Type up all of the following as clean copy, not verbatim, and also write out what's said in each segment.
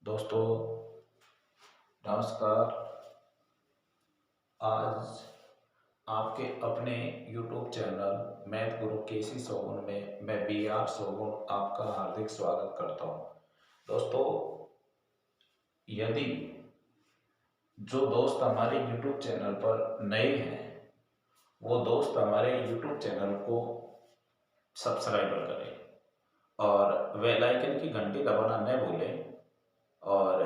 दोस्तों नमस्कार। आज आपके अपने YouTube चैनल मैथ गुरु केसी सोगुन में मैं BR सोगुन आपका हार्दिक स्वागत करता हूं। दोस्तों, यदि जो दोस्त हमारे YouTube चैनल पर नए हैं वो दोस्त हमारे YouTube चैनल को सब्सक्राइब करें और बेल आइकन की घंटी दबाना न भूलें। और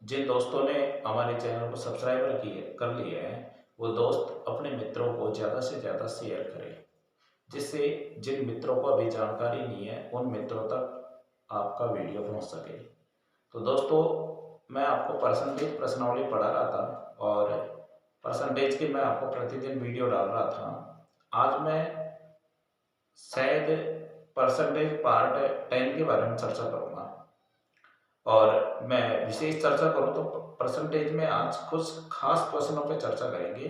जिन दोस्तों ने हमारे चैनल को सब्सक्राइब कर लिया है वो दोस्त अपने मित्रों को ज़्यादा से ज़्यादा शेयर करें, जिससे जिन मित्रों को अभी जानकारी नहीं है उन मित्रों तक आपका वीडियो पहुंच सके। तो दोस्तों, मैं आपको परसेंटेज प्रश्नावली पढ़ा रहा था और परसेंटेज की मैं आपको प्रतिदिन वीडियो डाल रहा था। आज मैं शायद परसेंटेज पार्ट 10 के बारे में चर्चा करूँगा और मैं विशेष चर्चा करूं तो परसेंटेज में आज कुछ खास प्रश्नों पर चर्चा करेंगे।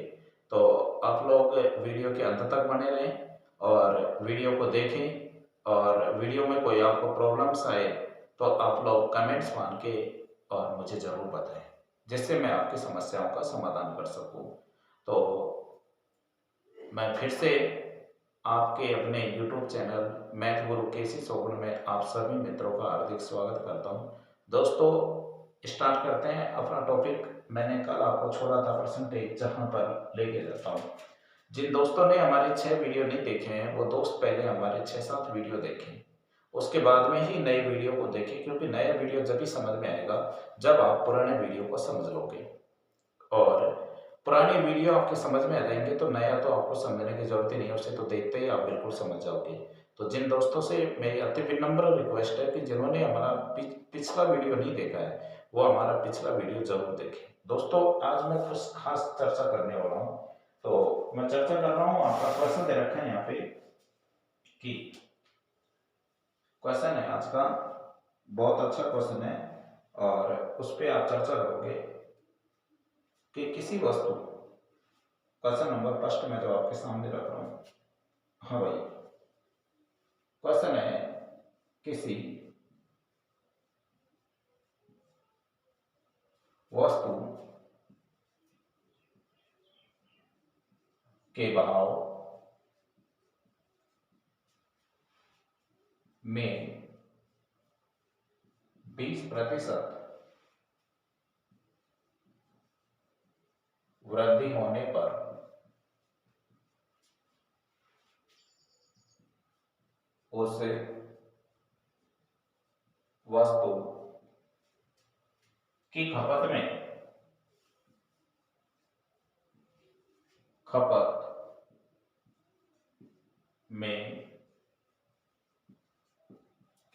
तो आप लोग वीडियो के अंत तक बने रहें और वीडियो को देखें और वीडियो में कोई आपको प्रॉब्लम्स आए तो आप लोग कमेंट्स मान के और मुझे ज़रूर बताएं, जिससे मैं आपकी समस्याओं का समाधान कर सकूं। तो मैं फिर से आपके अपने YouTube चैनल मैथ गुरु केसी सोगुन में आप सभी मित्रों का हार्दिक स्वागत करता हूं। दोस्तों, स्टार्ट करते हैं अपना टॉपिक। मैंने कल आपको छोड़ा था परसेंटेज, जहां पर लेके जाता हूं। जिन दोस्तों ने हमारे 6 वीडियो नहीं देखे हैं वो दोस्त पहले हमारे 6-7 वीडियो देखें, उसके बाद में ही नए वीडियो को देखें, क्योंकि नया वीडियो जब भी समझ में आएगा जब आप पुराने वीडियो को समझ लोगे। और पुरानी वीडियो आपके समझ में आ जाएंगे तो नया तो आपको समझने की जरूरत ही नहीं है, उसे तो देखते ही आप बिल्कुल समझ जाओगे। तो जिन दोस्तों से मेरी अति विनम्र रिक्वेस्ट है कि जिन्होंने हमारा पिछला वीडियो नहीं देखा है वो हमारा पिछला वीडियो जरूर देखें। दोस्तों, आज मैं कुछ खास चर्चा करने वाला हूँ। तो मैं चर्चा कर रहा हूँ, आपका क्वेश्चन दे रखा है यहाँ पे कि क्वेश्चन है आज का, बहुत अच्छा क्वेश्चन है और उस पर आप चर्चा करोगे कि किसी वस्तु, क्वेश्चन नंबर फर्स्ट में जो आपके सामने रख रहा हूं। हाँ भाई, क्वेश्चन है किसी वस्तु के भाव में 20% वृद्धि होने पर उस वस्तु की खपत में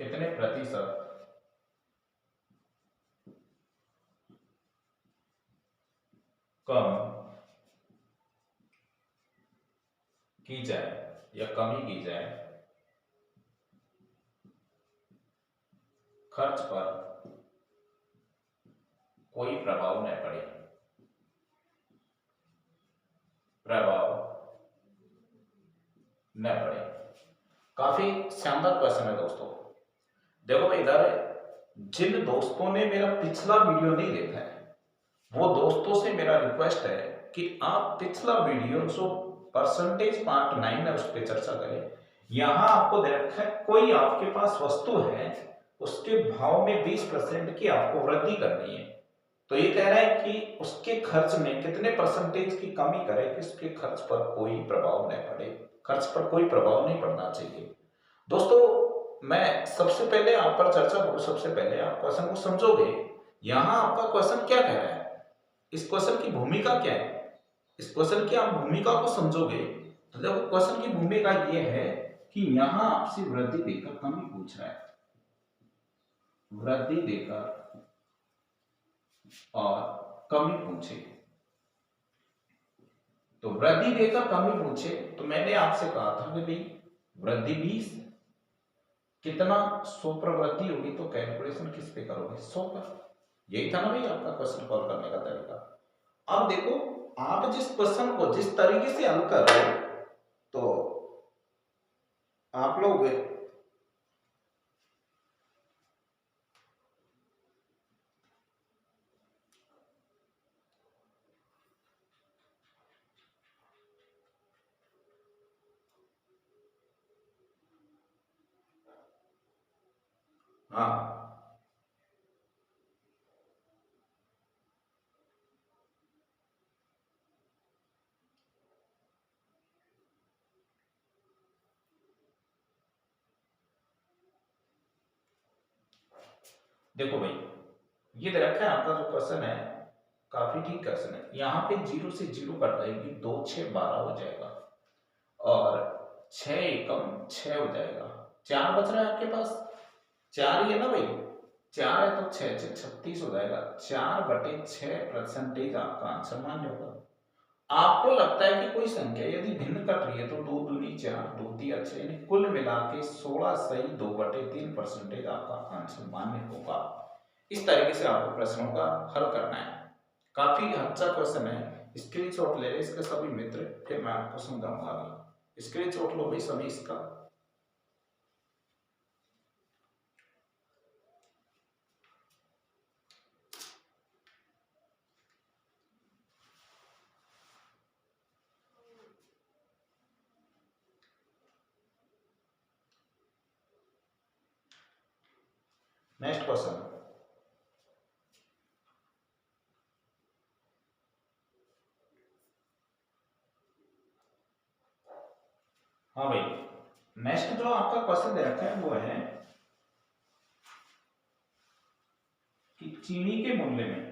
कितने प्रतिशत कम की जाए या कमी की जाए, खर्च पर कोई प्रभाव न पड़े। काफी शानदार क्वेश्चन है दोस्तों। देखो भाई, इधर जिन दोस्तों ने मेरा पिछला वीडियो नहीं देखा है वो दोस्तों से मेरा रिक्वेस्ट है कि आप पिछला वीडियो जो परसेंटेज पार्ट 9 है उस पर चर्चा करें। यहां आपको दे रखा है कोई आपके पास वस्तु है, उसके भाव में 20% की आपको वृद्धि करनी है। तो ये कह रहा है कि उसके खर्च में कितने परसेंटेज की कमी करे कि उसके खर्च पर कोई प्रभाव नहीं पड़े, खर्च पर कोई प्रभाव नहीं पड़ना चाहिए। दोस्तों, मैं सबसे पहले आप पर चर्चा करूं, सबसे पहले आप क्वेश्चन को समझोगे। यहां आपका क्वेश्चन क्या कह रहा है, इस क्वेश्चन की भूमिका क्या है, इस क्वेश्चन की आप भूमिका को समझोगे तो देखो क्वेश्चन की भूमिका ये है कि यहां आपसे वृद्धि देकर कमी पूछ रहा है, वृद्धि देकर और कमी पूछे। तो वृद्धि देकर कमी पूछे तो मैंने आपसे कहा था कि भाई वृद्धि 20, कितना 100 पर वृद्धि होगी तो कैलकुलेशन किस पे करोगे, 100 पर। यही था ना भाई आपका क्वेश्चन सॉल्व करने का तरीका। अब देखो, आप जिस क्वेश्चन को जिस तरीके से हल कर रहे हो तो आप लोग हाँ देखो भाई, ये दे रखा है आपका जो क्वेश्चन है, काफी ठीक क्वेश्चन है। यहाँ पे जीरो से जीरो कट जाएगी, 2 6 12 हो जाएगा, और 6 एकम 6 हो जाएगा। 4 बच रहा है आपके पास, 4 ही है ना भाई, 4 है तो 6 6 36 हो जाएगा। 4/6 आपका आंसर मान्य होगा। आपको लगता है कि कोई संख्या यदि भिन्न कट रही है तो 2 दूनी 4, 2 तिया 6, यानी कुल मिला के 16 सही 2/3% आपका आंसर मान्य होगा। इस तरीके से आपको प्रश्नों का हल करना है। काफी अच्छा क्वेश्चन है, स्क्रीनशॉट ले लें इसके सभी मित्र, फिर मैं आपको समझाऊंगा आगे। स्क्रीनशॉट लो भाई सभी इसका। Next question. हाँ भाई, नेक्स्ट जो आपका क्वेश्चन दे रखा है वो है कि चीनी के मूल्य में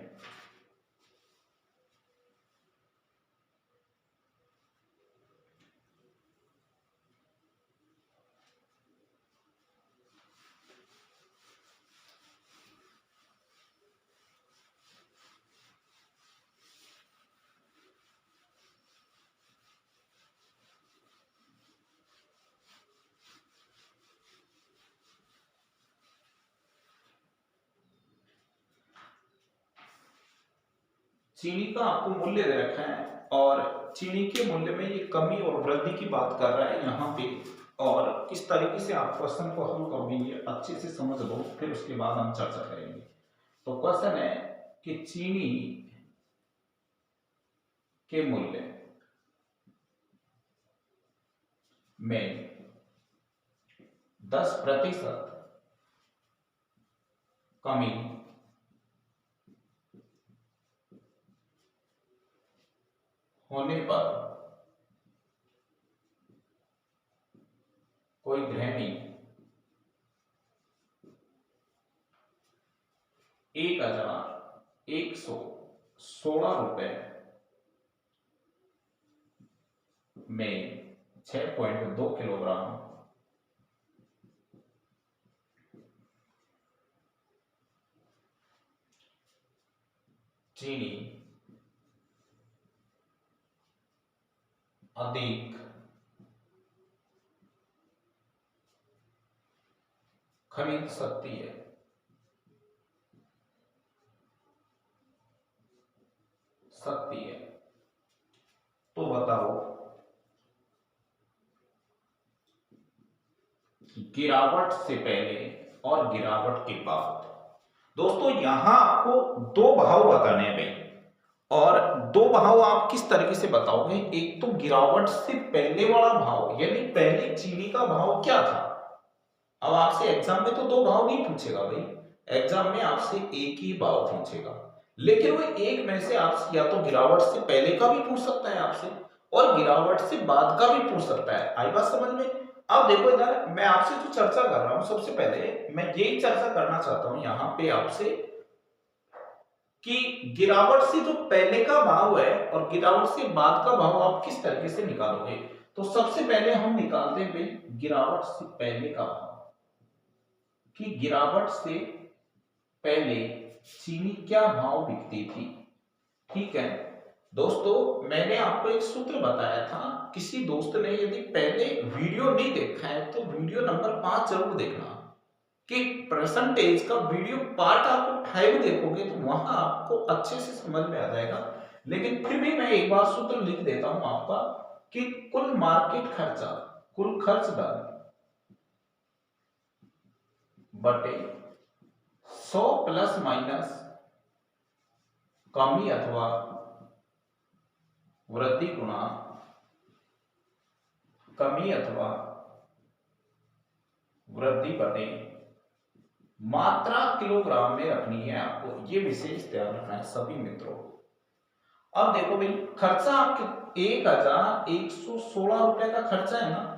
चीनी का आपको मूल्य दे रखा है, और चीनी के मूल्य में ये कमी और वृद्धि की बात कर रहा है यहाँ पे। और किस तरीके से आप क्वेश्चन को हल करोगे ये अच्छे से समझ लो, फिर उसके बाद हम चर्चा करेंगे। तो क्वेश्चन है कि चीनी के मूल्य में 10% कमी होने पर कोई गृहिणी 1116 रुपए में 6.2 किलोग्राम चीनी अधिक खरीद सकती है। तो बताओ, गिरावट से पहले और गिरावट के बाद। दोस्तों यहां आपको दो भाव बताने हैं भाई, और दो भाव आप किस तरीके से बताओगे। एक तो गिरावट से पहले वाला भाव, यानी पहले चीनी का भाव क्या था। अब आपसे एग्जाम में तो दो भाव नहीं पूछेगा भाई, एग्जाम में आपसे एक ही भाव पूछेगा, लेकिन वो एक में से आपसे या तो गिरावट से पहले का भी पूछ सकता है आपसे, और गिरावट से बाद का भी पूछ सकता है। आई बात समझ में। अब देखो इधर मैं आपसे जो चर्चा कर रहा हूं, सबसे पहले मैं यही चर्चा करना चाहता हूं यहां पे आपसे, कि गिरावट से जो पहले का भाव है और गिरावट से बाद का भाव आप किस तरीके से निकालोगे। तो सबसे पहले हम निकालते हैं भाई गिरावट से पहले का भाव, कि गिरावट से पहले चीनी क्या भाव बिकती थी। ठीक है दोस्तों, मैंने आपको एक सूत्र बताया था, किसी दोस्त ने यदि पहले वीडियो नहीं देखा है तो वीडियो नंबर 5 जरूर देखना, कि परसेंटेज का वीडियो पार्ट आप उठाए भी देखोगे तो वहां आपको अच्छे से समझ में आ जाएगा। लेकिन फिर भी मैं एक बार सूत्र लिख देता हूं आपका, कि कुल मार्केट खर्चा, कुल खर्च दर बटे 100 प्लस माइनस कमी अथवा वृद्धि गुणा कमी अथवा वृद्धि बटे मात्रा किलोग्राम में रखनी है आपको, ये विशेष ध्यान रखना है सभी मित्रों को। अब देखो भाई, खर्चा आपके 1116 रुपए का खर्चा है ना,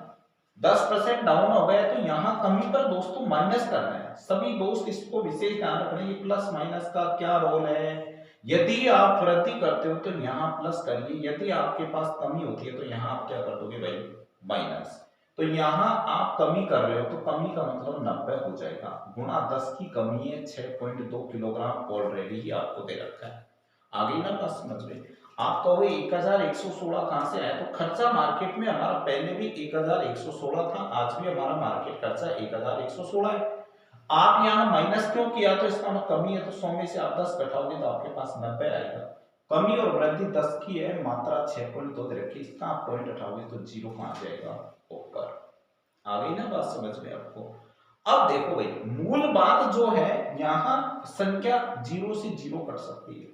10% डाउन हो गया, तो यहाँ कमी पर दोस्तों माइनस करना है। सभी दोस्त इसको विशेष ध्यान रखना, प्लस माइनस का क्या रोल है। यदि आप वृद्धि करते हो तो यहाँ प्लस करिए, यदि आपके पास कमी होती है तो यहाँ आप क्या कर दोगे भाई, माइनस। तो यहाँ आप कमी कर रहे हो तो कमी का मतलब 90 हो जाएगा, गुणा 10 की कमी है 6.2 किलोग्राम ऑलरेडी ही आपको दे रखा है। आगे ना बात समझ में। आप कहोगे 1116 कहां से आया, तो खर्चा मार्केट में हमारा पहले भी 1116 था, आज भी हमारा मार्केट खर्चा 1116 है। आप यहाँ माइनस क्यों किया, तो इसका मतलब कमी है, तो 100 में से आप 10 घटाओगे तो आपके पास 90 आएगा। कमी और वृद्धि 10 की है, मात्रा 6.2 दे रखी, इसका आप पॉइंट हटाओगे तो 0 कहां जाएगा, ऊपर। आ गई ना बात समझ में आपको। अब देखो भाई, मूल बात जो है, यहाँ संख्या 0 से 0 कट सकती है,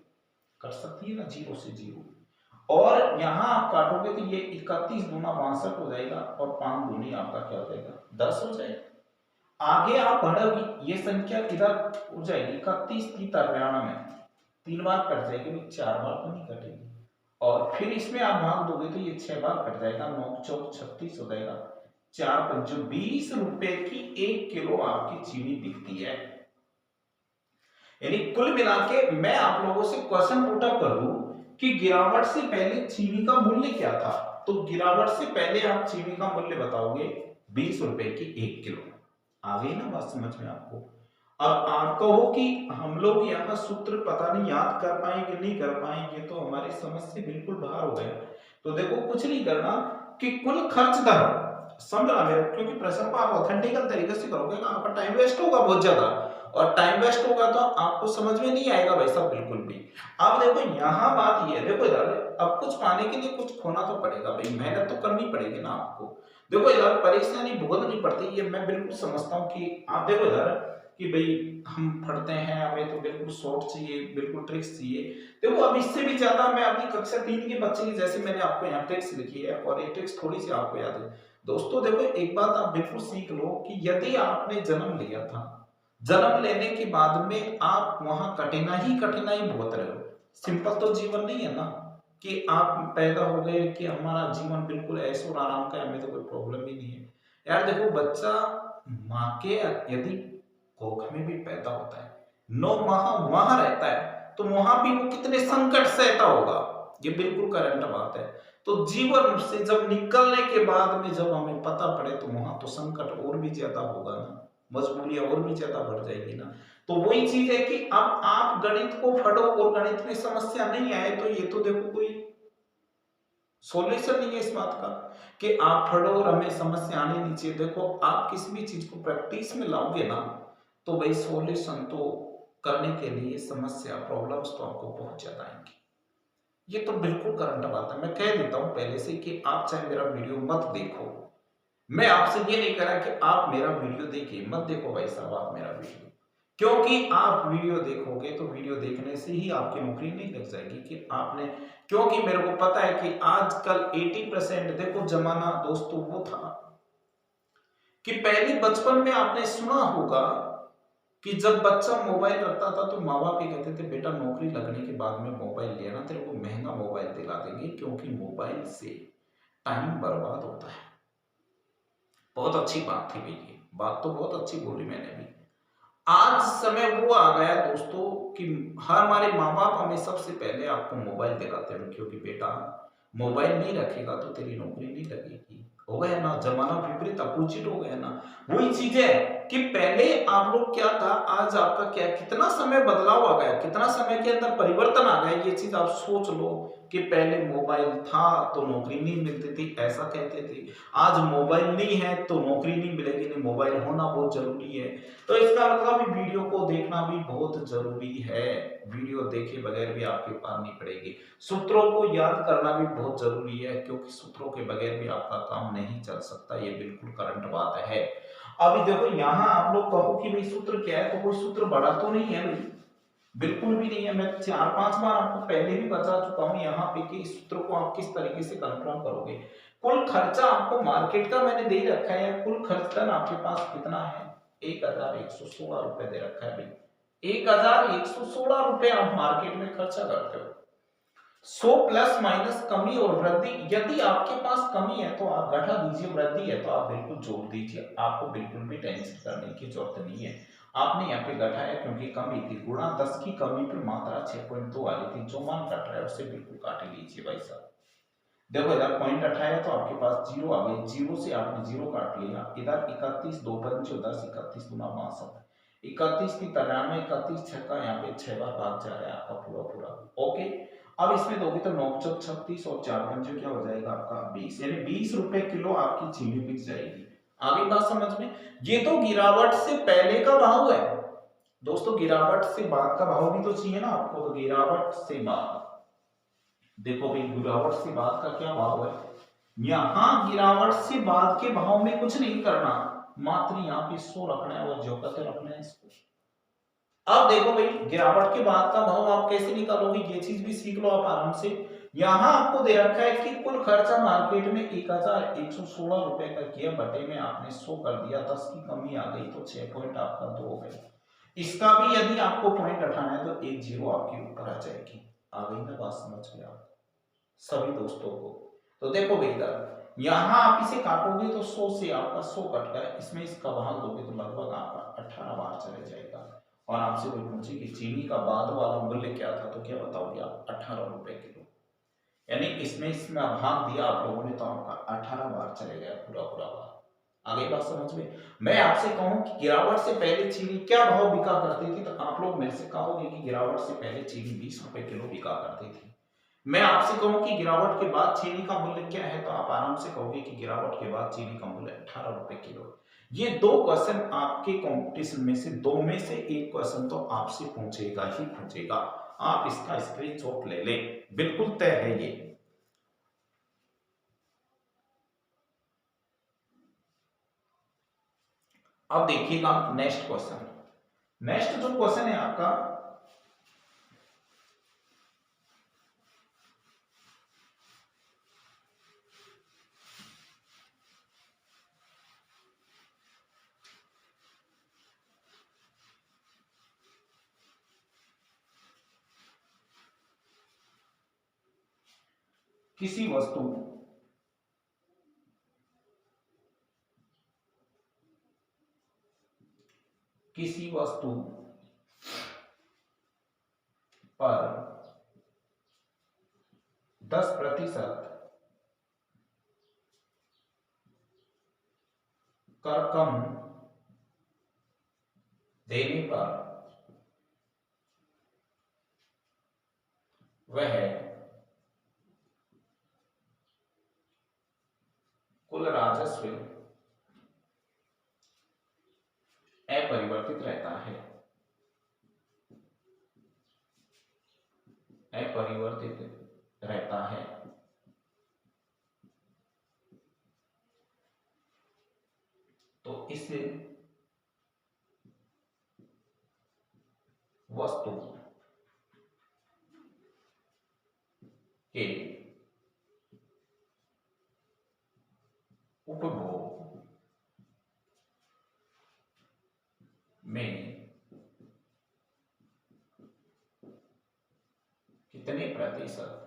कर सकती है ना, 0 से 0, और यहां आप काटोगे तो ये 31 दूना 62 हो जाएगा, और 5 दूनी आपका क्या हो जाएगा, 10 हो जाएगा। आगे आप बढ़ोगी, ये संख्या इधर हो जाएगी 31 की 93 में 3 बार कट जाएगी, 4 बार तो नहीं कटेगी, और फिर इसमें आप भाग दोगे तो ये 6 बार कट जाएगा, 9 चौक 36 हो जाएगा, 4 पंचो 20 रुपए की 1 किलो आपकी चीनी बिकती है। यानी कुल मिला के मैं आप लोगों से क्वेश्चन पुट अप कर दूं कि गिरावट से पहले चीनी का मूल्य क्या था, तो गिरावट से पहले आप चीनी का मूल्य बताओगे 20 रुपए की 1 किलो। आ गई ना बात समझ में आपको। अब आप कहो कि हम लोग यहाँ सूत्र पता नहीं याद कर पाएंगे नहीं कर पाएंगे, तो हमारी समझ से बिल्कुल बाहर हो गया। तो देखो कुछ नहीं करना कि कुल खर्च दर समझना मेरे, क्योंकि प्रश्न को आप ऑथेंटिकल तरीके से करोगे ना, आपका टाइम वेस्ट होगा बहुत ज्यादा, और टाइम वेस्ट होगा तो आपको समझ में नहीं आएगा भाई साहब बिल्कुल भी। अब देखो यहाँ बात ये है, देखो इधर अब कुछ पाने के लिए कुछ खोना तो पड़ेगा भाई, मेहनत तो करनी पड़ेगी ना आपको। देखो इधर परेशानी भुगतनी पड़ती है, मैं बिल्कुल समझता हूँ कि आप देखो इधर कि भाई हम पढ़ते हैं, हमें तो बिल्कुल शॉर्ट चाहिए, बिल्कुल ट्रिक्स चाहिए। देखो अब इससे भी ज्यादा मैं अपनी कक्षा 3 के बच्चे की जैसे मैंने आपको यहाँ ट्रिक्स लिखी है, और ये ट्रिक्स थोड़ी सी आपको याद है दोस्तों। देखो एक बात आप बिल्कुल सीख लो कि यदि आपने जन्म लिया था, जन्म लेने के बाद में आप वहां कठिनाई भुगत रहे हो, सिंपल तो जीवन नहीं है ना कि आप पैदा हो गए कि हमारा जीवन बिल्कुल ऐशो और आराम का, हमें तो कोई प्रॉब्लम ही नहीं है यार। देखो बच्चा माँ के यदि कोख में भी पैदा होता है, 9 माह वहां रहता है, तो वहां भी वो कितने संकट सहता होगा, ये बिल्कुल करंट बात है। तो जीवन से जब निकलने के बाद में जब हमें पता पड़े तो वहां तो संकट और भी ज्यादा होगा ना, मजबूरियां और भी ज्यादा बढ़ जाएगी ना। तो वही चीज है कि अब आप गणित को पढ़ो और गणित में समस्या नहीं आए, तो ये तो देखो कोई सॉल्यूशन नहीं है इस बात का कि आप पढ़ो और हमें समस्या आनी नहीं चाहिए। देखो आप किसी भी चीज को प्रैक्टिस में लाओगे ना, तो भाई सॉल्यूशन तो करने के लिए समस्या प्रॉब्लम्स तो आपको बहुत ज्यादा आएंगी। ये तो बिल्कुल करंट बात है, मैं कह देता हूं पहले से कि आप चाहे मेरा वीडियो मत देखो, मैं आपसे ये नहीं कह रहा कि आप मेरा वीडियो देखिए, मत देखो भाई साहब आप मेरा वीडियो, क्योंकि आप वीडियो देखोगे तो वीडियो देखने से ही आपकी नौकरी नहीं लग जाएगी कि आपने, क्योंकि मेरे को पता है कि आजकल 80% देखो जमाना दोस्तों वो था कि पहले बचपन में आपने सुना होगा कि जब बच्चा मोबाइल रखता था तो माँ बाप ये कहते थे बेटा नौकरी लगने के बाद में मोबाइल लेना, तेरे को महंगा मोबाइल दिला देंगे, क्योंकि मोबाइल से टाइम बर्बाद होता है। बहुत अच्छी बात थी भाई, ये बात तो बहुत अच्छी बोली मैंने भी। आज समय वो आ गया दोस्तों कि हमारे माँ बाप हमें सबसे पहले आपको मोबाइल दिलाते हैं, क्योंकि बेटा मोबाइल नहीं रखेगा तो तेरी नौकरी नहीं लगेगी। हो गया ना, जमाना विपरीत अपोजिट हो गया ना। वही चीज है कि पहले आप लोग क्या था, आज आपका क्या, कितना समय बदलाव आ गया, कितना समय के अंदर परिवर्तन आ गया। ये चीज आप सोच लो कि पहले मोबाइल था तो नौकरी नहीं मिलती थी, ऐसा कहते थे। आज मोबाइल नहीं है तो नौकरी नहीं मिलेगी, नहीं मोबाइल होना बहुत जरूरी है। तो इसका मतलब वीडियो को देखना भी बहुत जरूरी है, वीडियो देखे बगैर भी आपके पार नहीं पड़ेगी। सूत्रों को याद करना भी बहुत जरूरी है, क्योंकि सूत्रों के बगैर भी आपका काम नहीं चल सकता, ये बिल्कुल करंट बात है। अभी देखो यहाँ आप लोग कहो कि भाई सूत्र क्या है, तो कोई सूत्र बड़ा तो नहीं है भाई, बिल्कुल भी नहीं है। मैं 4-5 बार आपको पहले भी बता चुका हूं यहाँ पे कि इस सूत्र को आप किस तरीके से कंफर्म करोगे। कुल खर्चा आपको मार्केट का मैंने दे रखा है, कुल खर्च आपके पास कितना है 1116 रुपए दे रखा है भाई। 1116 रुपए आप मार्केट में खर्चा करते हो। 100 प्लस माइनस कमी और वृद्धि, यदि आपके पास कमी है तो आप घटा दीजिए, वृद्धि है तो आप बिल्कुल जोड़ दीजिए, आपको बिल्कुल भी टेंशन करने की जरूरत नहीं है। आपने यहाँ पे घटाया क्योंकि कमी थी, गुणा 10 की कमी पे मात्रा 6.2 आ रही थी, जो मान कट रहा है उसे बिल्कुल काट लीजिए भाई साहब। देखो इधर पॉइंट उठाया तो आपके पास जीरो आ गई, जीरो से आपने जीरो काट लिया, इधर 31 2 पंचो 10, 31 गुना 62, 31 की 93, 31 छक्का, यहाँ पे 6 बार भाग जा रहा है आपका पूरा पूरा। ओके, अब इसमें दोगे तो 9 चौक 36 और 4 पंचो क्या हो जाएगा आपका 20, यानी 20 रुपए किलो आपकी चीनी बिक जाएगी। आगे बात समझ में। ये तो गिरावट से पहले का भाव है दोस्तों, गिरावट से बाद का भाव भी तो चाहिए ना आपको, तो गिरावट से बाद, देखो भाई गिरावट से बाद का क्या भाव है, यहां गिरावट से बाद के भाव में कुछ नहीं करना, मात्र यहाँ पे 100 रखना है और जो कते रखना है इसको। अब देखो भाई गिरावट के बाद का भाव आप कैसे निकालोगे, ये चीज भी सीख लो आप आराम से। यहां आपको दे रखा है कि कुल खर्चा मार्केट में 1116 रुपए का किया, बटे में आपने 100 कर दिया, 10 की कमी आ गई तो 6 पॉइंट आपका 2 हो गया। इसका भी यदि आपको पॉइंट उठाना है तो एक जीरो आपके ऊपर आ जाएगी। आ गई ना बात समझ में आप सभी दोस्तों को। तो देखो बेटा यहां आप इसे काटोगे तो 100 से आपका 100 कट गया, इसमें इसका भाग दोगे तो लगभग आपका 18 बार चले जाएगा। और आपसे कोई पूछे कि चीनी का बाद वाला मूल्य क्या था तो क्या बताओगे आप, 18 रुपए किलो, यानी इसमें भाग दिया आप लोगों ने तो आपका 18 बार चले गया पूरा पूरा बार। आगे बात समझ में। मैं आपसे कहूं कि गिरावट से पहले चीनी क्या भाव बिका करती थी, तो आप लोग मेरे से कहोगे कि गिरावट से पहले चीनी 20 रुपए किलो बिका करती थी। मैं आपसे कहूं कि गिरावट के बाद चीनी का मूल्य क्या है, तो आप आराम से कहोगे कि गिरावट के बाद चीनी का मूल्य 18 रुपए किलो। ये दो क्वेश्चन आपके कंपटीशन में से दो में से एक क्वेश्चन तो आपसे पूछेगा ही पूछेगा, आप इसका स्क्रीनशॉट ले लें, बिल्कुल तय है ये। अब देखिएगा नेक्स्ट क्वेश्चन, नेक्स्ट जो क्वेश्चन है आपका, किसी वस्तु पर 10% कर कम देने पर वह कुल राजस्व अपरिवर्तित रहता है, अपरिवर्तित रहता है। तो इस वस्तु के उपभोग में कितने प्रतिशत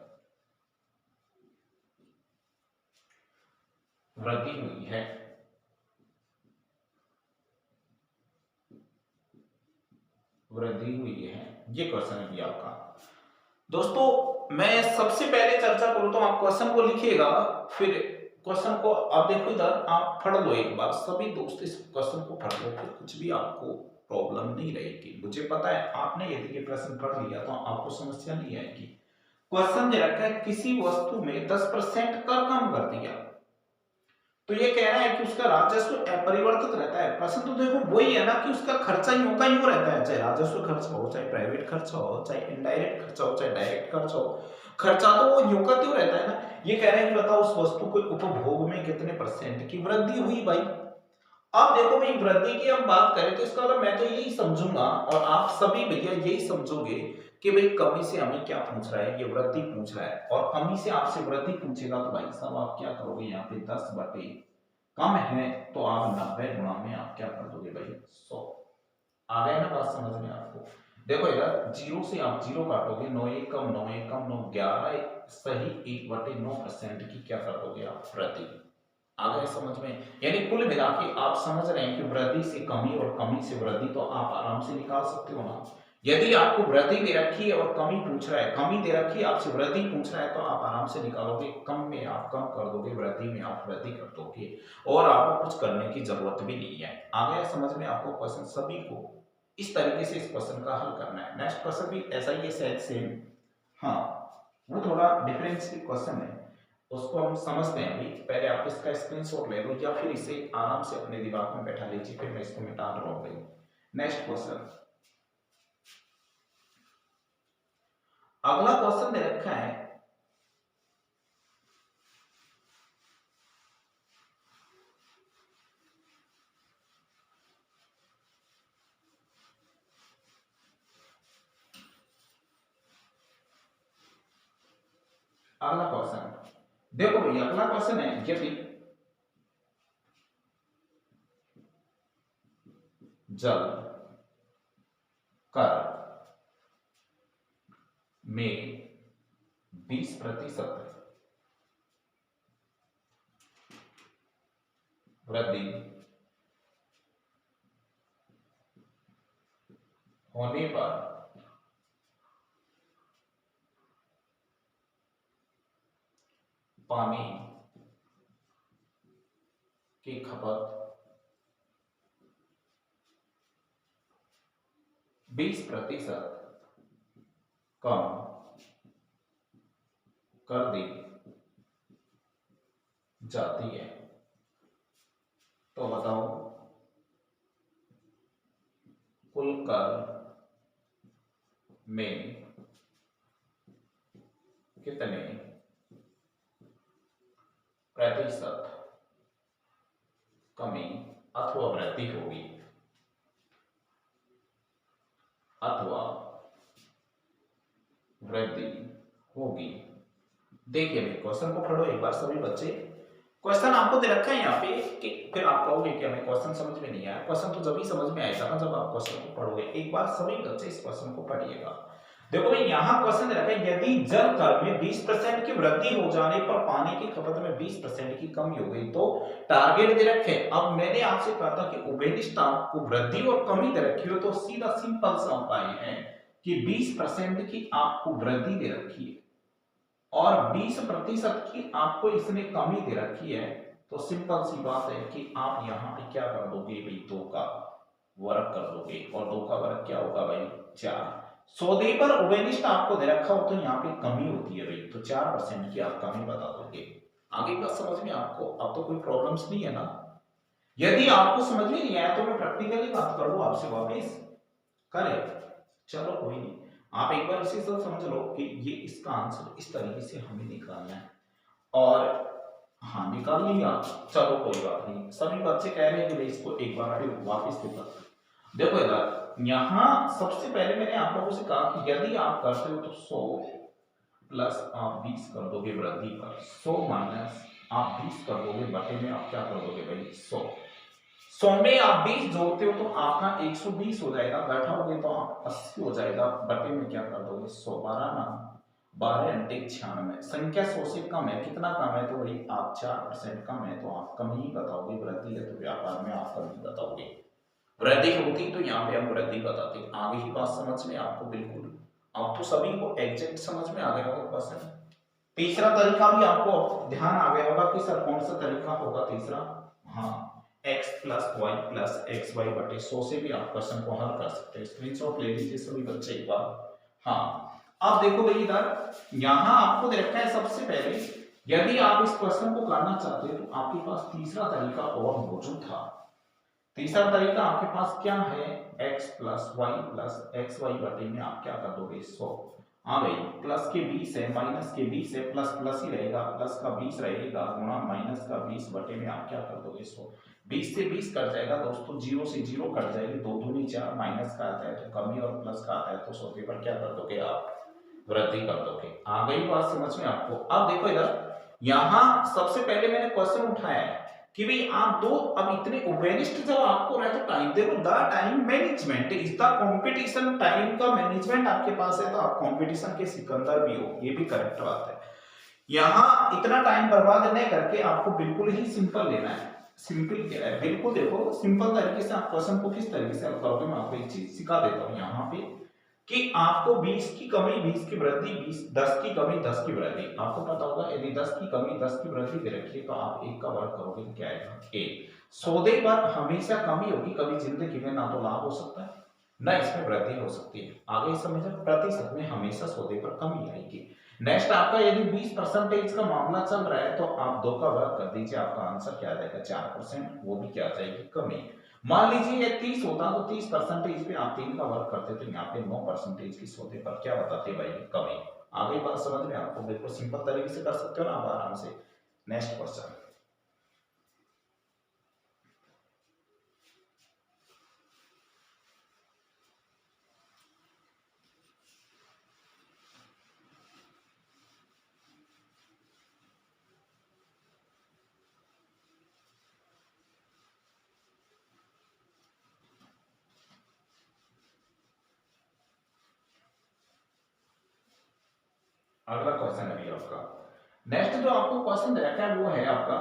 वृद्धि हुई है, वृद्धि हुई है, ये क्वेश्चन है भी आपका। दोस्तों मैं सबसे पहले चर्चा करूं तो आप क्वेश्चन को लिखिएगा, फिर क्वेश्चन को आप देखो इधर आप पढ़ लो एक बार, सभी दोस्त इस क्वेश्चन को पढ़ लो, फिर कुछ भी आपको प्रॉब्लम नहीं रहेगी। मुझे पता है आपने यदि ये प्रश्न पढ़ लिया तो आपको समस्या नहीं आएगी। क्वेश्चन दे रखा है किसी वस्तु में 10% कर कम कर दिया, तो ये कह रहा है कि उसका राजस्व अपरिवर्तित रहता है। प्रश्न तो देखो वही है ना कि उसका खर्चा यूं का यूं रहता है, चाहे राजस्व खर्चा हो, चाहे प्राइवेट खर्चा हो, चाहे इनडायरेक्ट खर्चा हो, चाहे डायरेक्ट खर्चा हो, खर्चा तो वो यूं का त्यों रहता है ना। ये कह रहे हैं कि बताओ उस वस्तु के उपभोग में कितने % की वृद्धि हुई भाई। अब देखो भाई वृद्धि की हम बात करें तो इसका मतलब मैं तो यही समझूंगा और आप सभी भैया यही समझोगे कि भाई कमी से हमें क्या पूछ रहा है, ये वृद्धि पूछ रहा है, और कमी से आपसे वृद्धि पूछेगा तो भाई साहब आप क्या करोगे, यहाँ पे 10 बटे कम है तो आप 90 गुणा में आप क्या कर दोगे भाई 100। आ गया ना बात समझ में आपको। देखो इधर जीरो से आप जीरो काटोगे, 9 एक कम 9 एक कम 9, 11 सही 1/9% की क्या कर दोगे आप वृद्धि। आ गए समझ में। यानी कुल मिला के आप समझ रहे हैं कि वृद्धि से कमी और कमी से वृद्धि तो आप आराम से निकाल सकते हो ना। यदि आपको वृद्धि दे रखी है और कमी पूछ रहा है, कमी दे रखी है आपसे वृद्धि पूछ रहा है, तो आप आराम से निकालोगे। कम में आप कम कर दोगे, वृद्धि में आप वृद्धि कर दोगे और आपको कुछ करने की जरूरत भी नहीं है। आ गया समझ में आपको क्वेश्चन। सभी को इस तरीके से इस क्वेश्चन का हल करना है। नेक्स्ट क्वेश्चन भी ऐसा ही है, शायद सेम। हाँ, वो थोड़ा डिफरेंशियल क्वेश्चन है, उसको हम समझते हैं। अभी पहले आप इसका स्क्रीनशॉट ले लो या फिर इसे आराम से अपने दिमाग में बैठा लीजिए, फिर मैं इसको मिटा रहा हूँ। नेक्स्ट क्वेश्चन, अगला क्वेश्चन दे रखा है अगला क्वेश्चन। देखो भैया अगला क्वेश्चन है, यदि जल कर में 20% वृद्धि होने पर पानी की खपत 20% कम कर दी जाती है, तो बताओ कुल कर में कितने प्रतिशत कमी अथवा वृद्धि होगी, अथवा वृद्धि होगी। देखिए भाई क्वेश्चन को पढ़ो एक बार सभी बच्चे। क्वेश्चन आपको दे रखा है यहाँ पे कि फिर आप कहोगे कि हमें क्वेश्चन समझ में नहीं आया। क्वेश्चन तो जब ही समझ में आएगा ना जब आप क्वेश्चन को पढ़ोगे। एक बार सभी बच्चे इस क्वेश्चन को पढ़िएगा। देखो भाई यहाँ क्वेश्चन दे रखा है, यदि जल कर में 20% की वृद्धि हो जाने पर पानी की खपत में 20% की कमी हो गई तो टारगेट दे रखे। अब मैंने आपसे कहा था कि उभयनिष्ठ आपको वृद्धि और कमी दे रखी हो तो सीधा सिंपल सा उपाय है कि 20% की आपको वृद्धि दे रखी है और 20% की आपको इसने कमी दे रखी है, तो सिंपल सी बात है कि आप यहाँ पे क्या कर दोगे भाई, 2 का वर्ग कर दोगे और 2 का वर्ग क्या होगा भाई 4। सौदे पर उभयनिष्ठ आपको दे रखा हो तो यहाँ पे कमी होती है भाई, तो 4% की आप कमी बता दोगे। आगे बात समझ में आपको, अब तो कोई प्रॉब्लम्स नहीं है ना। यदि आपको समझ में नहीं आया तो मैं प्रैक्टिकली बात कर लूं आपसे वापिस करे, चलो कोई नहीं। आप एक बार इसी तरह समझ लो कि ये इसका आंसर इस तरीके से हमें निकालना है और हाँ निकाल लिया, चलो कोई बात नहीं। सभी बच्चे कह रहे हैं कि मैं इसको एक बार फिर वापस लिखा। देखो इधर यहाँ सबसे पहले मैंने आप लोगों से कहा कि यदि आप करते हो तो 100 प्लस आप 20 कर दोगे वृद्धि पर, 100 माइनस आप 20 कर दोगे बटे में आप क्या कर दोगे भाई 100। 100 में आप 20 जोड़ते हो तो आपका 120 हो जाएगा, बैठाओगे तो आप 80 हो जाएगा, बटे में क्या कर दोगे 100। 12 ना 12 अंटे 96, संख्या 100 से कम है, कितना कम है तो वही आप 4% कम है, तो आप कम ही बताओगे। वृद्धि है तो व्यापार में आप कम ही बताओगे, वृद्धि होती तो यहाँ पे हम वृद्धि बताते। आगे की बात समझ में आपको बिल्कुल, अब तो सभी को एग्जैक्ट समझ में आ गया होगा क्वेश्चन। तीसरा तरीका भी आपको ध्यान आ गया होगा कि सर कौन सा तरीका होगा तीसरा, हाँ x plus y plus x y बटे 100 से भी आप क्वेश्चन को हल कर सकते हैं। स्क्रीनशॉट ले लीजिए सभी बच्चे एक बार। हाँ अब देखो भाई इधर यहाँ आपको दे रखा है सबसे पहले, यदि आप इस क्वेश्चन को करना चाहते हैं तो आपके पास तीसरा तरीका और मौजूद था। तीसरा तरीका आपके पास क्या है, x plus y plus x y बटे में आप क्या कर दोगे 100। हाँ भाई प्लस के 20 है माइनस के 20 है, प्लस प्लस ही रहेगा, प्लस का 20 रहेगा गुणा माइनस का 20 बटे में आप क्या कर दोगे 100। 20 से 20 कट जाएगा दोस्तों, 0 से 0 कट जाएगी, 2 दूनी 4, माइनस का आता है तो कमी और प्लस का आता है तो सौदे पर क्या कर दोगे आप वृद्धि कर दोगे। आ गई बात समझ में आपको। अब देखो इधर यहाँ सबसे पहले मैंने क्वेश्चन उठाया है कि भाई आप दो अब इतने ओवेनिस्ट जब आपको रहे तो टाइम देखो, the time management is the competition, time का मैनेजमेंट आपके पास है तो आप कंपटीशन के सिकंदर भी हो, ये भी करेक्ट बात है। यहां इतना टाइम बर्बाद नहीं करके आपको बिल्कुल ही सिंपल लेना है। सिंपल क्या है, बिल्कुल देखो सिंपल तरीके से आप क्वेश्चन को किस तरीके से हल करोगे, मैं आपको एक चीज सिखा देता हूं यहाँ पे कि आपको 20 की कमी 20 की वृद्धि 20, 10 की कमी 10 की वृद्धि, आपको पता होगा यदि 10 की कमी 10 की वृद्धि दे रखी है तो आप एक का वर्ग करोगे तो क्या आएगा, एक। सौदे पर हमेशा कमी होगी, कभी जिंदगी में ना तो लाभ हो सकता है ना इसमें वृद्धि हो सकती है, आगे समझो, प्रतिशत में हमेशा सौदे पर कमी आएगी। नेक्स्ट आपका यदि 20% का मामला चल रहा है तो आप 2 का वर्ग कर दीजिए, आपका आंसर क्या आ जाएगा 4%, वो भी क्या आ जाएगी, कमी। मान लीजिए ये 30 होता तो 30% पे आप 3 का वर्ग करते तो यहाँ पे 9% की सौदे पर क्या बताते भाई, कमी। आगे बात समझ में आपको बिल्कुल सिंपल तरीके से कर सकते हो ना आप आराम से। नेक्स्ट क्वेश्चन, अगला क्वेश्चन है आपका। नेक्स्ट जो आपको क्वेश्चन रखा है वो है आपका,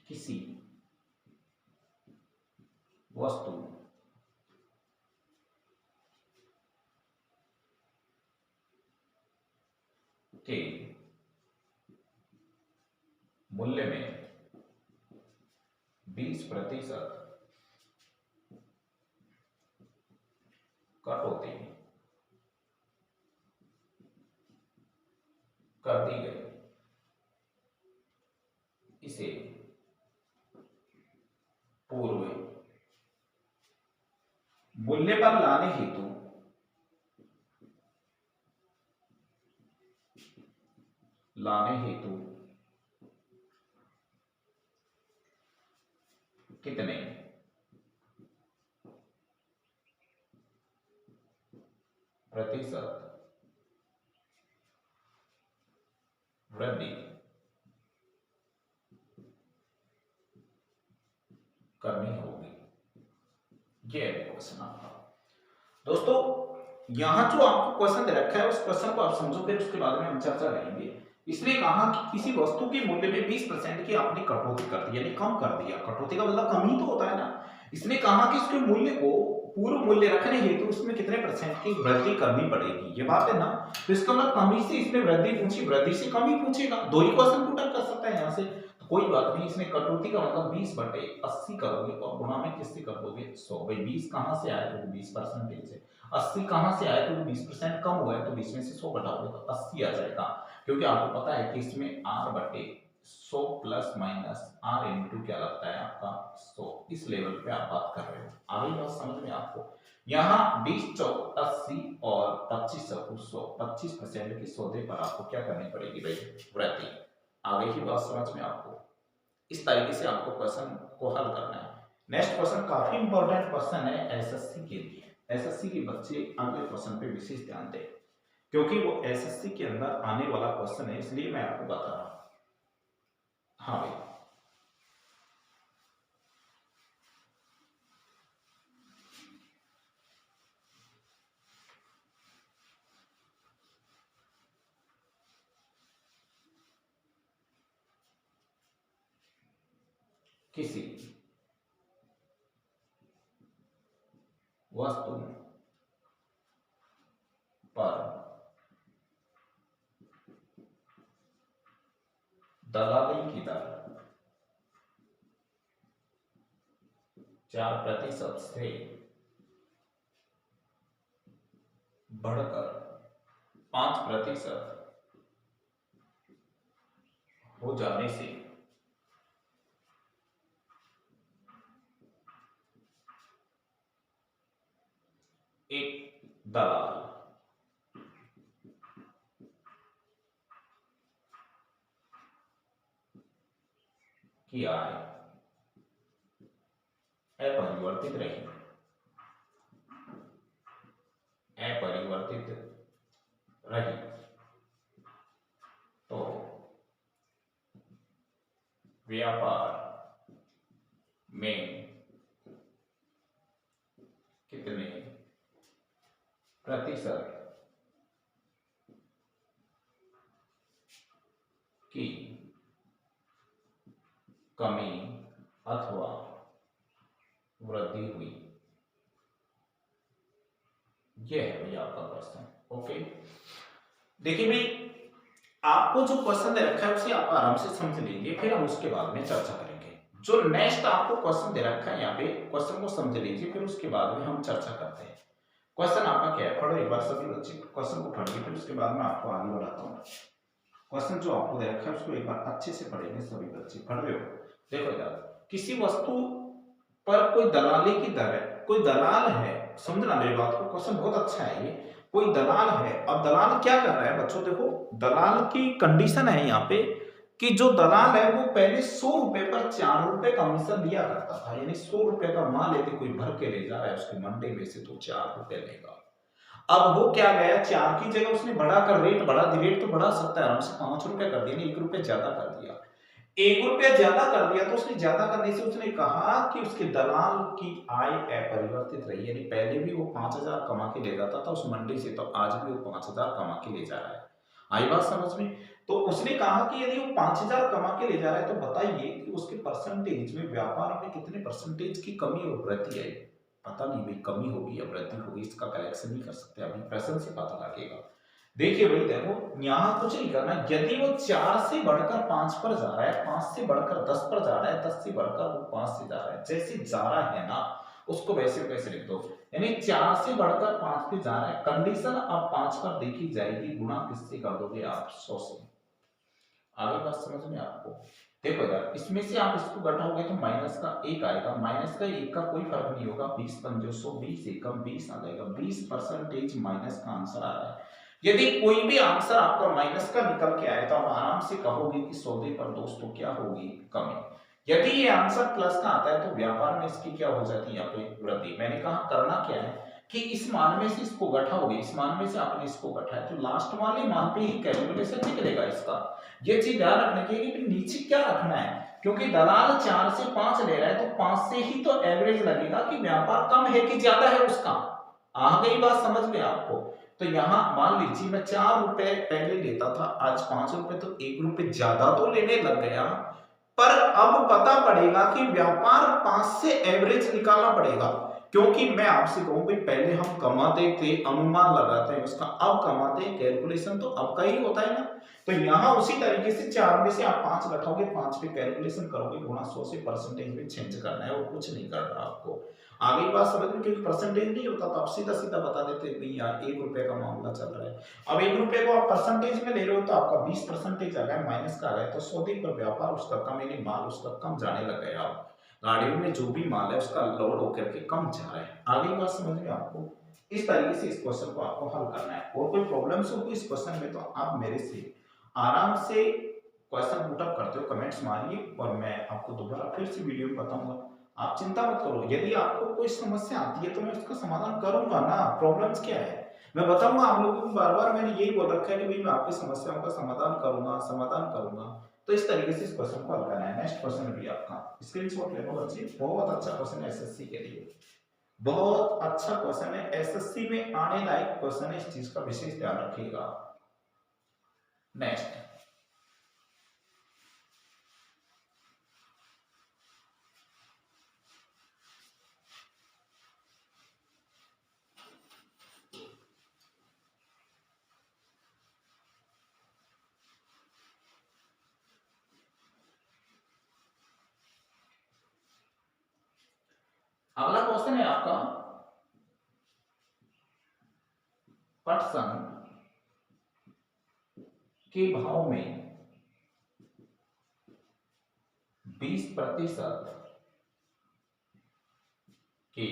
किसी वस्तु के मूल्य में 20% कटौती कर दी गई, इसे पूर्व मूल्य पर लाने हेतु कितने प्रतिशत वृद्धि करनी होगी, ये है क्वेश्चन आपका। दोस्तों यहां जो आपको क्वेश्चन दे रखा है उस क्वेश्चन को आप समझो, फिर उसके बाद में हम चर्चा करेंगे। इसलिए कहा कि किसी वस्तु के मूल्य में 20% की आपने कटौती कर दी, यानी कम कर दिया, कटौती का मतलब कम ही तो होता है ना। इसने कहा कि इसके मूल्य को पूर्व मूल्य रखने हेतु उसमें कितने परसेंट की वृद्धि करनी पड़ेगी, ये बात है ना। तो इसका मतलब कमी से इसने वृद्धि पूछी, वृद्धि से कमी पूछेगा, दो ही क्वेश्चन पुट कर सकता है यहाँ से, तो कोई बात नहीं। इसने कटौती का मतलब 20/80 करोगे और गुणा में किससे कर दोगे, 100। भाई 20 कहां से आया, तो 20% है। 80 कहां से आया, क्योंकि 20% कम हुआ है तो 20 में से 100 घटाओगे तो 80 आ जाएगा, क्योंकि आपको पता है कि इसमें r/100 plus minus r into क्या लगता है आपका 100, इस लेवल पे आप बात कर रहे हो। आगे बात समझ में आपको, यहाँ 20 चौक 80 और 25 चौक 100, 25% की सौदे पर आपको क्या करनी पड़ेगी भाई, वृद्धि। आगे की बात समझ में आपको, इस तरीके से आपको क्वेश्चन को हल करना है। नेक्स्ट क्वेश्चन काफी इंपॉर्टेंट क्वेश्चन है एसएससी के लिए। एसएससी के बच्चे अगले क्वेश्चन पे विशेष ध्यान दें, क्योंकि वो एसएससी के अंदर आने वाला क्वेश्चन है, इसलिए मैं आपको बता रहा हूं। हाँ भाई, किसी वस्तु पर दलाली की दर 4% से बढ़कर 5% हो जाने से एक दलाल की आय अपरिवर्तित रही, अपरिवर्तित रही तो व्यापार में कितने प्रतिशत की कमी अथवा वृद्धि हुई। यह है भैया आपका क्वेश्चन। ओके, देखिए भाई, आपको जो क्वेश्चन दे रखा है उसे आप आराम से समझ लीजिए, फिर हम उसके बाद में चर्चा करेंगे। जो नेक्स्ट आपको क्वेश्चन दे रखा है यहाँ पे, क्वेश्चन को समझ लीजिए, फिर उसके बाद में हम चर्चा करते हैं। क्वेश्चन आपका क्या है, पढ़ो एक बार सभी बच्चे क्वेश्चन को पढ़िए, फिर उसके बाद में आपको आगे बढ़ाता हूँ। क्वेश्चन जो आपको दे रखा है उसको एक बार अच्छे से पढ़ेंगे सभी बच्चे। पढ़ रहे हो? देखो यार, किसी वस्तु पर कोई दलाली की दर है, कोई दलाल है, समझना मेरी बात को, क्वेश्चन बहुत अच्छा है ये। कोई दलाल है, अब दलाल क्या कर रहा है बच्चों, देखो दलाल की कंडीशन है यहाँ पे कि जो दलाल है वो पहले 100 रुपए पर 4 रुपए कमीशन दिया करता था, यानी 100 रुपए का माल यदि कोई भर के ले जा रहा है उसकी मंडी में से तो 4 रुपए लेगा। अब वो क्या गया, 4 की जगह उसने बढ़ाकर रेट बढ़ा दी, रेट तो बढ़ा सकता है आराम से, 5 रुपए कर दिया, 1 रुपए ज्यादा कर दिया। 1 रुपया ज्यादा कर दिया तो उसने ज्यादा करने से उसने कहा कि उसके दलाल की आय अपरिवर्तित रही, यानी पहले भी वो 5,000 कमा के ले जाता था उस मंडी से, तो आज भी वो 5,000 कमा के ले जा रहा है। आई बात समझ में? तो उसने कहा कि यदि वो 5,000 कमा के ले जा रहा है तो बताइए कि उसके परसेंटेज में, व्यापार में कितने परसेंटेज की कमी और वृद्धि आई। पता नहीं भाई, कमी होगी या वृद्धि होगी, इसका करेक्शन नहीं कर सकते, अभी प्रश्न से पता लगेगा। देखिए भाई, देखो यहाँ कुछ नहीं करना, यदि वो 4 से बढ़कर 5 पर जा रहा है, 5 से बढ़कर 10 पर जा रहा है, 10 से बढ़कर वो 5 से जा रहा है, जैसे जा रहा है ना उसको वैसे वैसे लिख दो, यानी 4 से बढ़कर 5 पे जा रहा है, कंडीशन अब 5 पर देखी जाएगी, गुणा किससे कर दोगे आप, 100 से। आगे बात समझ में आपको? देखो यार, इसमें से आप इसको घटाओगे तो माइनस का 1 आएगा, माइनस का 1 का कोई फर्क नहीं होगा, 20 पंजो 100, 20 एकम 20 आ जाएगा, 20% माइनस का आंसर आ रहा है। यदि कोई भी आंसर आपका माइनस का निकल के आए तो आप आराम से कहोगे कि सौदे पर दोस्तों क्या होगी, कमी। यदि ये आंसर प्लस का आता है तो व्यापार में इसकी क्या हो जाती है, यहाँ पे वृद्धि। मैंने कहा करना क्या है कि इस मान में से इसको घटाओगे, इस मान में से आपने इसको घटाया तो लास्ट वाले मान पे ही कैलकुलेशन निकलेगा इसका। ये चीज ध्यान रखने की कि नीचे क्या रखना है, क्योंकि दलाल 4 से 5 ले रहा है तो 5 से ही तो एवरेज लगेगा कि व्यापार कम है कि ज्यादा है उसका। आ गई बात समझ में आपको? तो यहां मान लीजिए मैं 4 रुपए पहले लेता था, आज 5 रुपए, तो 1 रुपए ज्यादा तो लेने लग गया, पर अब पता पड़ेगा कि व्यापार 5 से एवरेज निकालना पड़ेगा। क्योंकि मैं आपसे कहूं भाई, पहले हम कमाते थे, अनुमान लगाते हैं उसका, अब कमाते हैं, कैलकुलेशन तो अब का ही होता है ना। तो यहां उसी तरीके से 4 में से आप 5 घटाओगे, 5 पे कैलकुलेशन करोगे, गुणा 100 से परसेंटेज में चेंज करना है, और कुछ नहीं करना आपको। आगे बात समझ में? क्योंकि परसेंटेज नहीं होता तो आप सीधा सीधा बता देते भाई यार 1 रुपए का मामला चल रहा है। अब 1 रुपए को आप परसेंटेज में ले रहे हो तो आपका 20% आ गया, माइनस का आ गया, तो सौदे पर व्यापार उसका कम, यानी माल उसका कम जाने लग गया। आप गाड़ी में जो भी माल है उसका लोड होकर के कम जा रहा है। आगे बात समझ में आपको? इस तरीके से इस क्वेश्चन को आपको हल करना है। और कोई प्रॉब्लम्स हो इस क्वेश्चन में तो आप मेरे से आराम से क्वेश्चन पुट अप करते हो, कमेंट्स मारिए, और मैं आपको दोबारा फिर से वीडियो में बताऊंगा। आप चिंता मत करो, यदि आपको कोई समस्या आती है तो मैं उसका समाधान करूंगा ना। प्रॉब्लम्स क्या है मैं बताऊंगा आप लोगों को, बार बार मैंने यही बोल रखा है कि भाई मैं आपकी समस्याओं का समाधान करूंगा, समाधान करूंगा। तो इस तरीके से इस क्वेश्चन को हल करना है। नेक्स्ट क्वेश्चन भी आपका स्क्रीनशॉट ले लो बच्चे, बहुत अच्छा क्वेश्चन है एसएससी के लिए, बहुत अच्छा क्वेश्चन है, एसएससी में आने लायक क्वेश्चन है, इस चीज का विशेष ध्यान रखिएगा। नेक्स्ट, अगला क्वेश्चन है आपका, पटसन के भाव में 20% की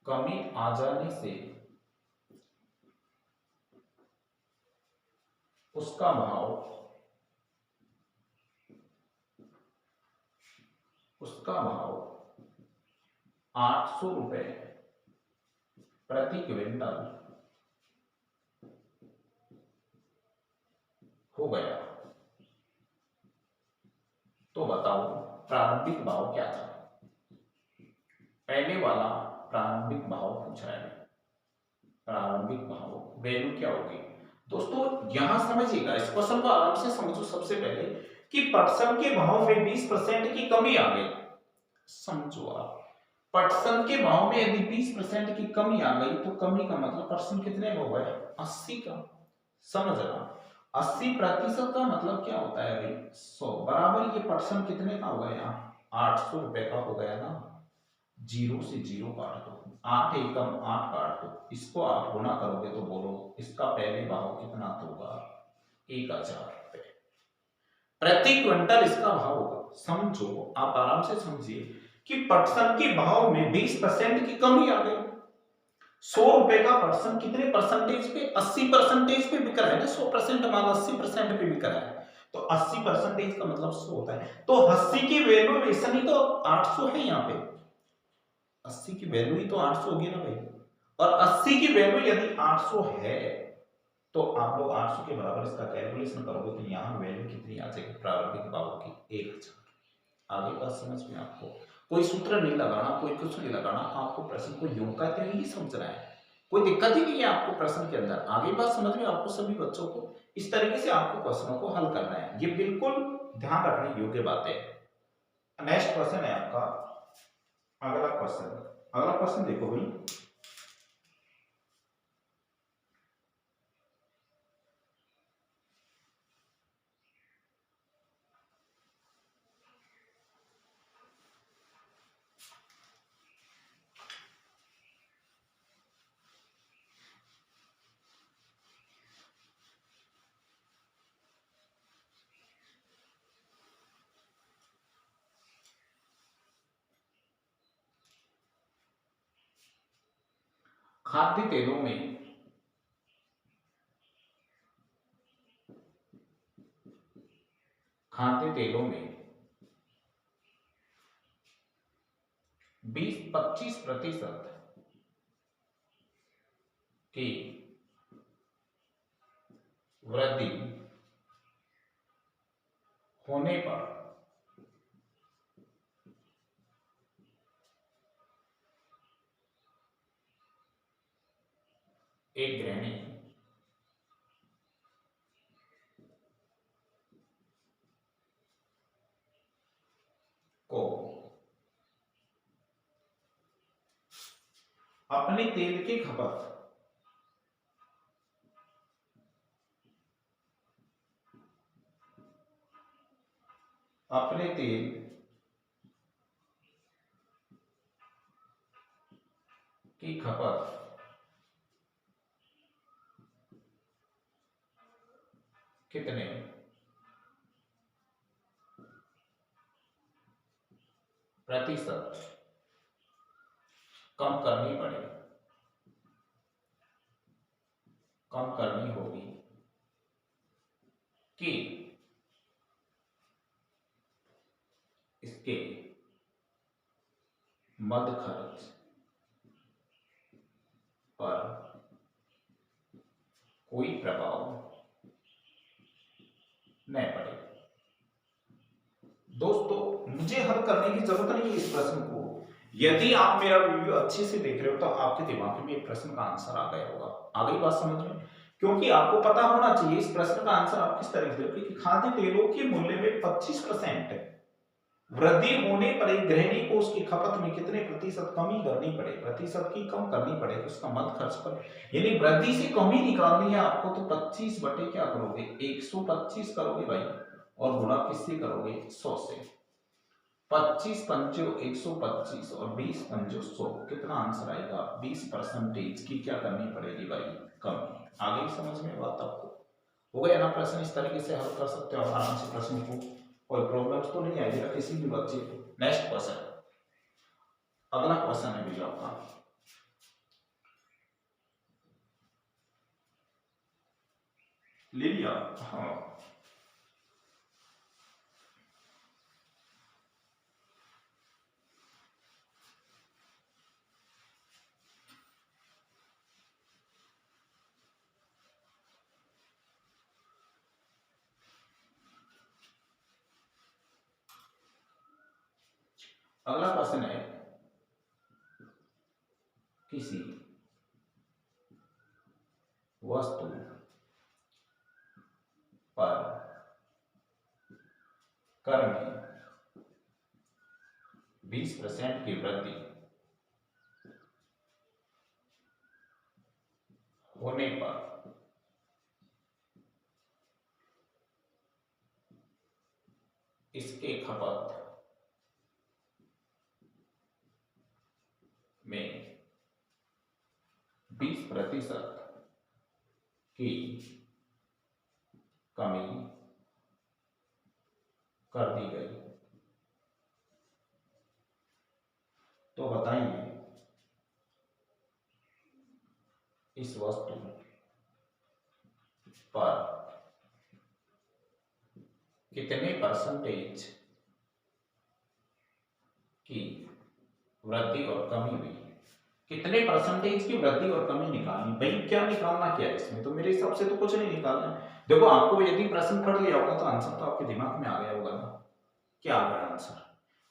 कमी आ जाने से उसका भाव 800 रुपए प्रति क्विंटल हो गया। तो बताओ प्रारंभिक भाव क्या था। पहले वाला प्रारंभिक भाव पूछ रहा है, प्रारंभिक भाव वैल्यू क्या होगी। दोस्तों यहां समझिएगा, इस क्वेश्चन को आराम से समझो। सबसे पहले कि पटसन के भाव में 20% की कमी आ गई। समझो आप, पटसन के भाव में यदि 20% की कमी आ गई तो कमी का मतलब पटसन कितने का हुआ है, 80 का। समझ रहा, 80% का मतलब क्या होता है भाई, 100 बराबर। ये पटसन कितने का हो गया, यहाँ 800 रुपए का हो गया ना। जीरो से जीरो काट दो, 8 एकम 8 काट दो, इसको आप गुणा करोगे तो बोलो इसका पहले भाव कितना होगा, 1000 रुपए प्रति क्विंटल इसका भाव होगा। समझो आप, आराम से समझिए कि पटसन के भाव में 20% की कमी आ गई। 100 रुपए का पटसन कितने परसेंटेज पे, 80% पे बिक रहा है ना। 100% माल 80% पे बिक रहा है, तो 80% का मतलब 100 होता है। तो 80 की वैल्यूएशन ही तो 800 है यहाँ पे। 80 की वैल्यू ही तो 800 होगी ना भाई। और 80 की वैल्यू यदि 800 है तो आप लोग 800 के बराबर इसका कैलकुलेशन करोगे तो यहाँ वैल्यू कितनी आ जाएगी प्रारंभिक भाव की, 1000। आगे बात समझ में आपको, कोई सूत्र नहीं लगाना, कोई कुछ नहीं लगाना, आपको प्रश्न को यूं का त्यों ही समझना है। कोई दिक्कत ही नहीं है आपको प्रश्न के अंदर। आगे बात समझ में आपको, सभी बच्चों को इस तरीके से आपको क्वेश्चनों को हल करना है। ये बिल्कुल ध्यान रखने योग्य बातें है। नेक्स्ट क्वेश्चन है आपका, अगला क्वेश्चन देखो भाई। खाद्य तेलों में खाद्य तेलों में 20-25% की वृद्धि होने पर एक गृहिणी को अपने तेल की खपत अपने तेल की खपत कितने प्रतिशत कम करनी पड़ेगी, कम करनी होगी कि इसके मद खर्च पर कोई प्रभाव नहीं पड़ेगा। दोस्तों मुझे हल करने की जरूरत नहीं है इस प्रश्न को। यदि आप मेरा वीडियो अच्छे से देख रहे हो तो आपके दिमाग में एक प्रश्न का आंसर आ गया होगा। आ गई बात समझ में, क्योंकि आपको पता होना चाहिए इस प्रश्न का आंसर आप किस तरह से, क्योंकि खाद्य तेलों के मूल्य में 25% वृद्धि होने पर एक गृहिणी को उसकी खपत में कितने प्रतिशत कमी करनी पड़े, प्रतिशत की कम करनी पड़े उसका मद खर्च पर। यानी वृद्धि से कमी निकालनी है आपको, तो 25 बटे क्या करोगे, 125 करोगे भाई, और गुणा किससे करोगे, 100 से। 25 पंचो 125 और 20 पंचो 100, कितना आंसर आएगा, 20% की क्या करनी पड़ेगी भाई, कमी। आगे समझ में बात आपको हो गया ना। प्रश्न इस तरीके से हल कर सकते हो आराम से प्रश्न को, कोई प्रॉब्लम्स तो नहीं आएगी किसी भी बच्चे को। नेक्स्ट क्वेश्चन, अगला क्वेश्चन है भैया आपका, ले लिया। हाँ अगला क्वेश्चन है, किसी वस्तु पर कर में 20% की वृद्धि होने पर इसके खपत में 20% की कमी कर दी गई। तो बताइए इस वस्तु पर कितने परसेंटेज की वृद्धि और कमी हुई। कितने परसेंटेज की वृद्धि और कमी निकालनी, भाई क्या निकालना क्या है इसमें, तो मेरे हिसाब से तो कुछ नहीं निकालना है। देखो आपको यदि प्रश्न पढ़ लिया होगा तो आंसर तो आपके दिमाग में आ गया होगा ना, क्या आ गया आंसर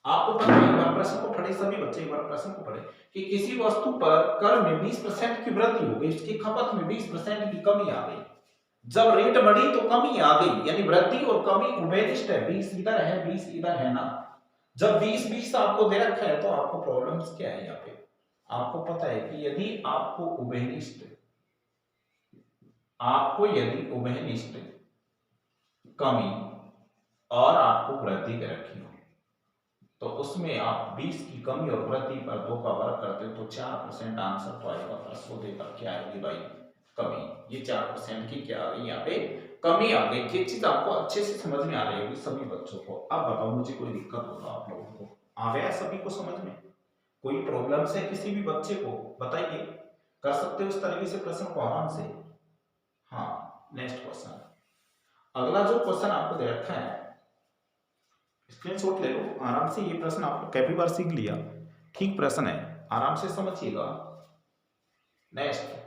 आपको पता है। एक बार प्रश्न को पढ़े, सभी बच्चे एक बार प्रश्न को पढ़े कि किसी वस्तु पर कर में 20% की वृद्धि हो गई, उसकी खपत में 20% की कमी आ गई। जब रेट बढ़ी तो कमी आ गई, यानी वृद्धि और कमी उभयनिष्ठ है, 20 इधर है 20 इधर है ना। जब 20-20 आपको दे रखा है तो आपको प्रॉब्लम्स क्या है यहाँ पे, आपको पता है कि यदि आपको उभयनिष्ठ कमी और आपको वृद्धि दे रखी हो तो उसमें आप 20 की कमी और वृद्धि पर 2 का वर्ग करते हो तो 4% आंसर तो आएगा। प्रश्न देकर क्या आएगी भाई, कमी। ये 4% की क्या आ गई यहाँ पे, कमी आ गई। ये चीज आपको अच्छे से समझ में आ रही होगी सभी बच्चों को। अब बताओ मुझे कोई दिक्कत हो तो आप लोगों को आ गया सभी को समझ में, कोई प्रॉब्लम्स है किसी भी बच्चे को बताइए, कर सकते हो इस तरीके से प्रश्न को आराम से। हाँ नेक्स्ट क्वेश्चन, अगला जो क्वेश्चन आपको दे रखा है स्क्रीनशॉट ले लो आराम से। ये प्रश्न आपको काफी बार सीख लिया, ठीक प्रश्न है, आराम से समझिएगा। नेक्स्ट,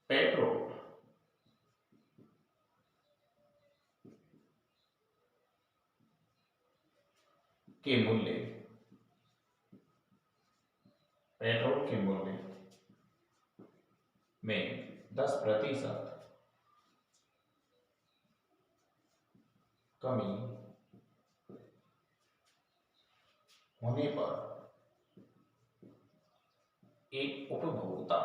पेट्रोल के मूल्य में 10% कमी होने पर एक उपभोक्ता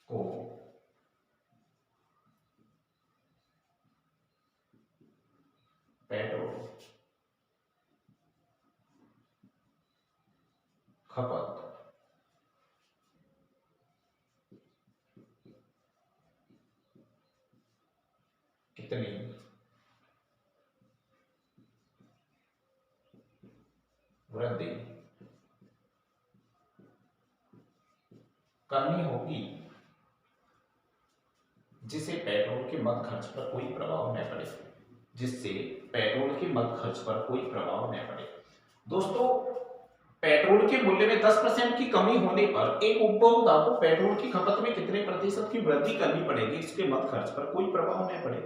को पेट्रोल खपत कितनी वृद्धि करनी होगी जिससे पेट्रोल के मद खर्च पर कोई प्रभाव न पड़े, जिससे पेट्रोल के मद खर्च पर कोई प्रभाव न पड़े। दोस्तों पेट्रोल के मूल्य में 10% की कमी होने पर एक उपभोक्ता को पेट्रोल की खपत में कितने प्रतिशत की वृद्धि करनी पड़ेगी, इसके मद खर्च पर कोई प्रभाव न पड़े।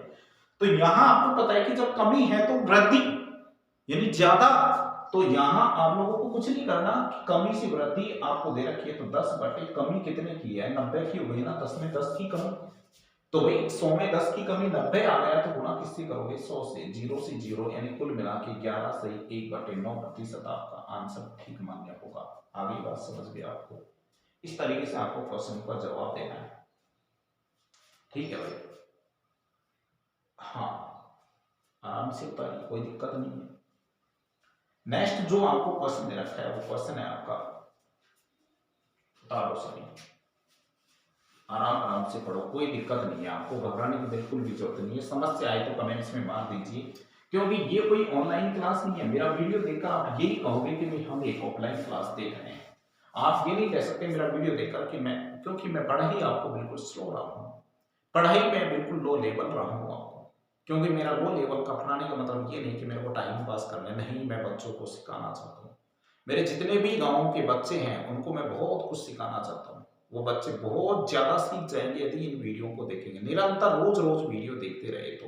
तो यहां आपको पता है कि जब कमी है तो वृद्धि यानी ज्यादा, तो यहां आप लोगों को कुछ नहीं करना, कमी से वृद्धि आपको दे रखी है तो 10 बटे कमी कितने की है, 90 की हो गई ना, 10 में 10 की कमी, तो भाई 100 में 10 की कमी 90 आ गया तो गुणा किससे करोगे, 100 से, 0 से 0 यानी कुल मिला के 11 सही 1/9% आपका आंसर ठीक मान्य होगा। आगे बात समझ गए आपको, इस तरीके से आपको क्वेश्चन का जवाब देना है, ठीक है भाई। हाँ आराम से उतारिए, कोई दिक्कत नहीं है। नेक्स्ट जो आपको क्वेश्चन दे रखा है वो क्वेश्चन है आपका, उतारो सभी, आराम से पढ़ो, कोई दिक्कत नहीं है, आपको घबराने की बिल्कुल भी जरूरत नहीं है। समस्या आए तो कमेंट्स में मार दीजिए, क्योंकि ये कोई ऑनलाइन क्लास नहीं है। मेरा वीडियो देखकर आप यही कहोगे कि हम एक ऑफलाइन क्लास देख रहे हैं, आप ये नहीं कह सकते मेरा वीडियो देखकर कि मैं क्योंकि मैं पढ़ाई आपको बिल्कुल स्लो रहा हूँ, पढ़ाई में बिल्कुल लो लेवल रहा हूँ आपको, क्योंकि मेरा लो लेवल का पढ़ाने का मतलब ये नहीं कि मेरे को टाइम पास करना है, नहीं, मैं बच्चों को सिखाना चाहता हूँ। मेरे जितने भी गाँव के बच्चे हैं उनको मैं बहुत कुछ सिखाना चाहता हूँ। वो बच्चे बहुत ज़्यादा सीख जाएंगे यदि इन वीडियो को देखेंगे, निरंतर रोज रोज वीडियो देखते रहे तो।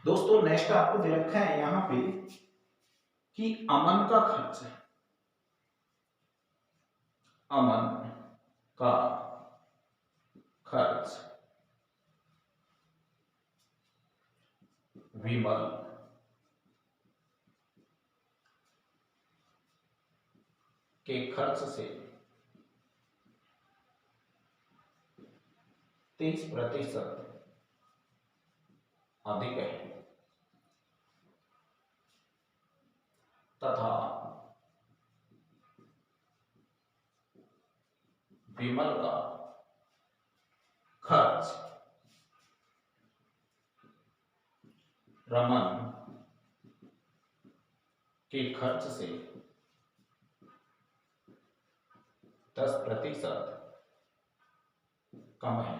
दोस्तों नेक्स्ट आपको दे रखा है यहाँ पे कि अमन का खर्च, अमन का खर्च विमल के खर्च से 30% अधिक है तथा विमल का खर्च रमन के खर्च से 10% कम है।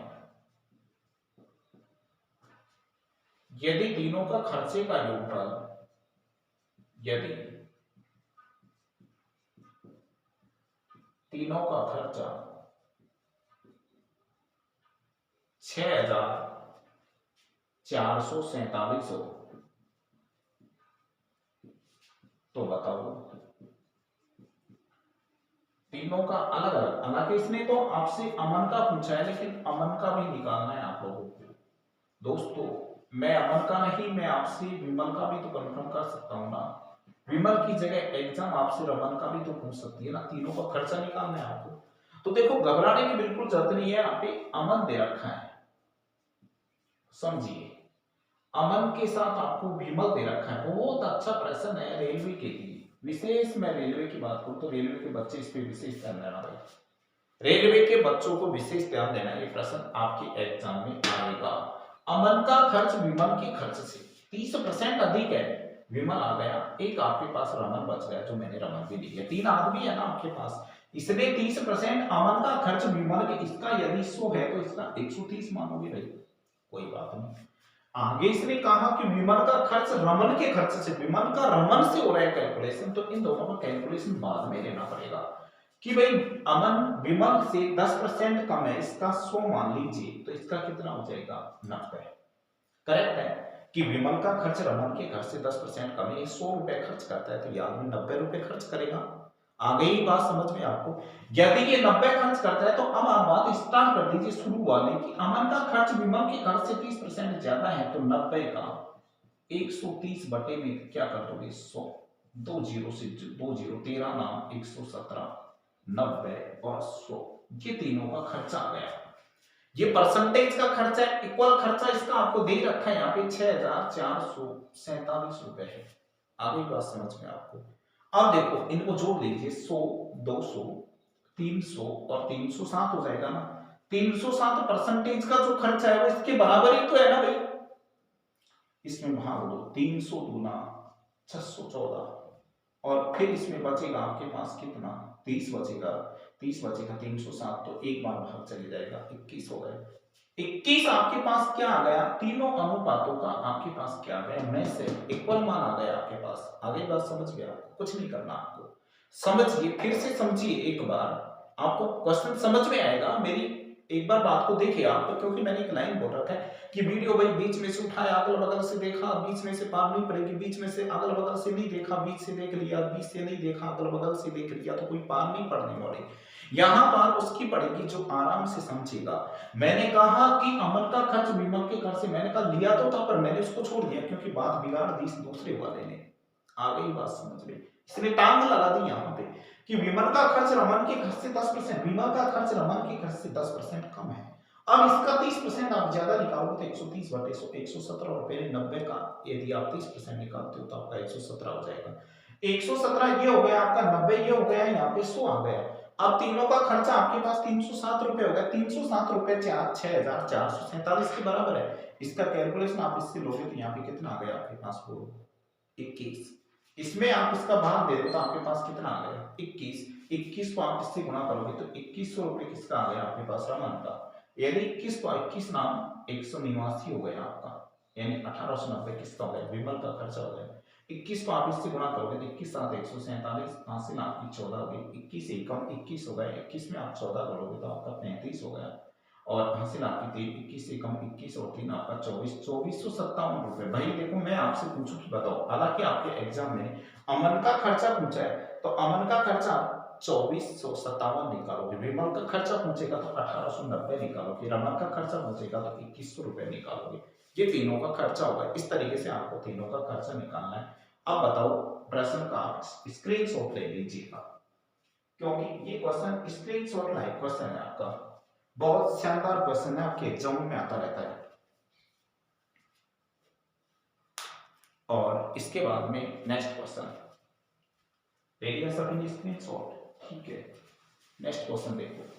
यदि तीनों का खर्चे का योगफल, यदि तीनों का खर्चा 6,447 हो तो बताओ, तीनों का अलग अलग, हालांकि इसने तो आपसे अमन का पूछा है लेकिन अमन का भी निकालना है आप लोगों को। दोस्तों मैं अमन का नहीं, मैं आपसे विमल का भी तो कंफर्म कर सकता हूं ना। विमल की जगह एग्जाम आपसे रमन का भी तो पूछ सकती है ना, तीनों का खर्चा निकालना है आपको। तो देखो घबराने की बिल्कुल जरूरत नहीं है, यहाँ पे अमन दे रखा है, समझिए। अमन के साथ आपको विमल दे रखा है, बहुत अच्छा प्रश्न है रेलवे के लिए। विशेष मैं रेलवे की बात करूं तो रेलवे के बच्चे इस पे विशेष ध्यान देना भाई, रेलवे के बच्चों को विशेष ध्यान देना, ये प्रश्न आपके एग्जाम में आएगा। अमन का खर्च विमल के खर्च से 30% अधिक है, विमल आ गया, एक आपके पास रमन बच गया जो मैंने रमन भी ली है, 3 आदमी है ना आपके पास, इसलिए 30% अमन का खर्च विमल के, इसका यदि 100 है तो इसका 130 मानोगे भाई, कोई बात नहीं। आगे इसने कहा कि विमल का खर्च रमन के खर्च से, विमल का रमन से हो रहा है कैलकुलेशन, तो इन दोनों का कैलकुलेशन बाद में लेना पड़ेगा कि भाई अमन विमल से 10% कम है, इसका 100 मान लीजिए, तो इसका कितना हो जाएगा 90। करेक्ट है कि विमल का खर्च रमन के खर्च से 10% कम है, 100 रुपए खर्च करता है तो ये आदमी 90 रुपए खर्च करेगा। आ गई बात समझ में आपको? यदि ये 90 खर्च करता है तो अब आप बात स्टार्ट कर दीजिए शुरू वाले की, अमन का खर्च विमल के खर्च से 30% ज्यादा है, तो 90 का 130 बटे में क्या कर दोगे 100, 2 जीरो से 2 जीरो 13 नाम 117, 90 और 100, ये तीनों का खर्चा आ गया। ये परसेंटेज का खर्चा है, इक्वल खर्चा इसका आपको दे रखा है यहाँ पे 6,447 रुपए है। आगे बात समझ में आपको? अब देखो इनको जोड़ लीजिए, 100, 200, 300 और 307 हो जाएगा ना। 307 परसेंटेज का जो खर्चा है वो इसके बराबर ही तो है ना भाई, इसमें भाग दो, 300 दूना 614 और फिर इसमें बचेगा आपके पास कितना 30 बचेगा, 30 बचेगा 307, तो एक बार भाग चले जाएगा, 21 हो गए। 21 आपके पास क्या आ गया, तीनों अनुपातों का आपके पास क्या आ गया, में से इक्वल मान आ गया आपके पास। आगे बात समझ गया, आपको कुछ नहीं करना, आपको समझिए, फिर से समझिए एक बार, आपको क्वेश्चन समझ में आएगा। मेरी एक बार बात को देखिए आप, तो क्योंकि मैंने एक लाइन बोल रखा है कि वीडियो भाई बीच में से उठाया, अगल बगल से देखा, बीच में से पार नहीं पड़ेगी, बीच में से अगल बगल से नहीं देखा, बीच से देख लिया, बीच से नहीं देखा, अगल बगल से देख लिया, तो कोई पार नहीं पड़ने वाली। यहाँ पार उसकी पड़ेगी जो आराम से समझेगा। मैंने कहा कि अमन का खर्च विमल के खर्च से, मैंने कहा लिया तो था पर मैंने उसको छोड़ दिया क्योंकि बात बिगाड़ दी दूसरे वाले ने। आ गई बात समझ में? इसने टांग लगा दी यहाँ पे कि विमल का खर्च रमन के खर्च से 10%, विमल का खर्च रमन के खर्च से 10% कम है। अब इसका 30% आप ज्यादा निकालोगे तो 130 बटे 100, 117 रुपए, 90 का यदि आप 30% निकालते हो तो आपका 117 हो जाएगा। 117 ये हो गया आपका, 90 ये हो गया, यहाँ पे 100 आ गया। अब तीनों का खर्चा आपके पास 307 रुपए हो गया, 307 रुपए 6,447 के बराबर है। इसका कैलकुलेशन आप इससे लोगे तो यहाँ पे कितना आ गया आपके पास, वो 21। इसमें आप इसका भाग दे दो तो आपके पास कितना आ गया 21। 21 को आप इससे गुणा करोगे तो 2100 रुपये किसका आ गया आपके पास, रमन का। यदि 21 को 21 नाम 189 हो गया आपका, यानी 1890 किसका हो गया, विमल का खर्चा हो गया। 21 को आप इससे गुणा करोगे तो 21 7 147, हासिल आपकी 14 हो गई, 21 एकम 21 हो गया, 21 में आप 14 करोगे तो आपका 35 हो गया, और हासिल आपकी 3, 21 एकम 21 और 3 आपका 24, 2457 रुपए। भाई देखो मैं आपसे पूछूं कि बताओ, हालांकि आपके एग्जाम में अमन का खर्चा पूछा है तो अमन का खर्चा 2457 निकालोगे, विमल का खर्चा पूछेगा तो 1890 निकालोगे, रमन का खर्चा पूछेगा तो 2100 रुपए निकालोगे। ये तीनों का खर्चा होगा, इस तरीके से आपको तीनों का खर्चा निकालना है। अब बताओ प्रश्न का आप स्क्रीनशॉट ले लीजिएगा, क्योंकि ये क्वेश्चन स्क्रीनशॉट लाइक क्वेश्चन है आपका, बहुत शानदार क्वेश्चन है, आपके एग्जाम में आता रहता है। और इसके बाद में नेक्स्ट क्वेश्चन ले लिया सभी ने स्क्रीनशॉट, ठीक है। नेक्स्ट क्वेश्चन देखो,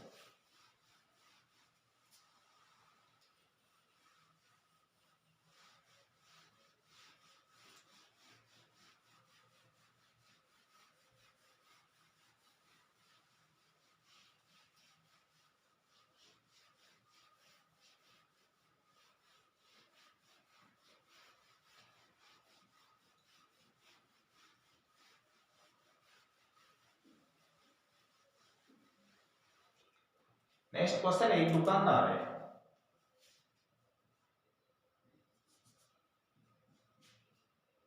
नेक्स्ट क्वेश्चन एक दुकानदार है,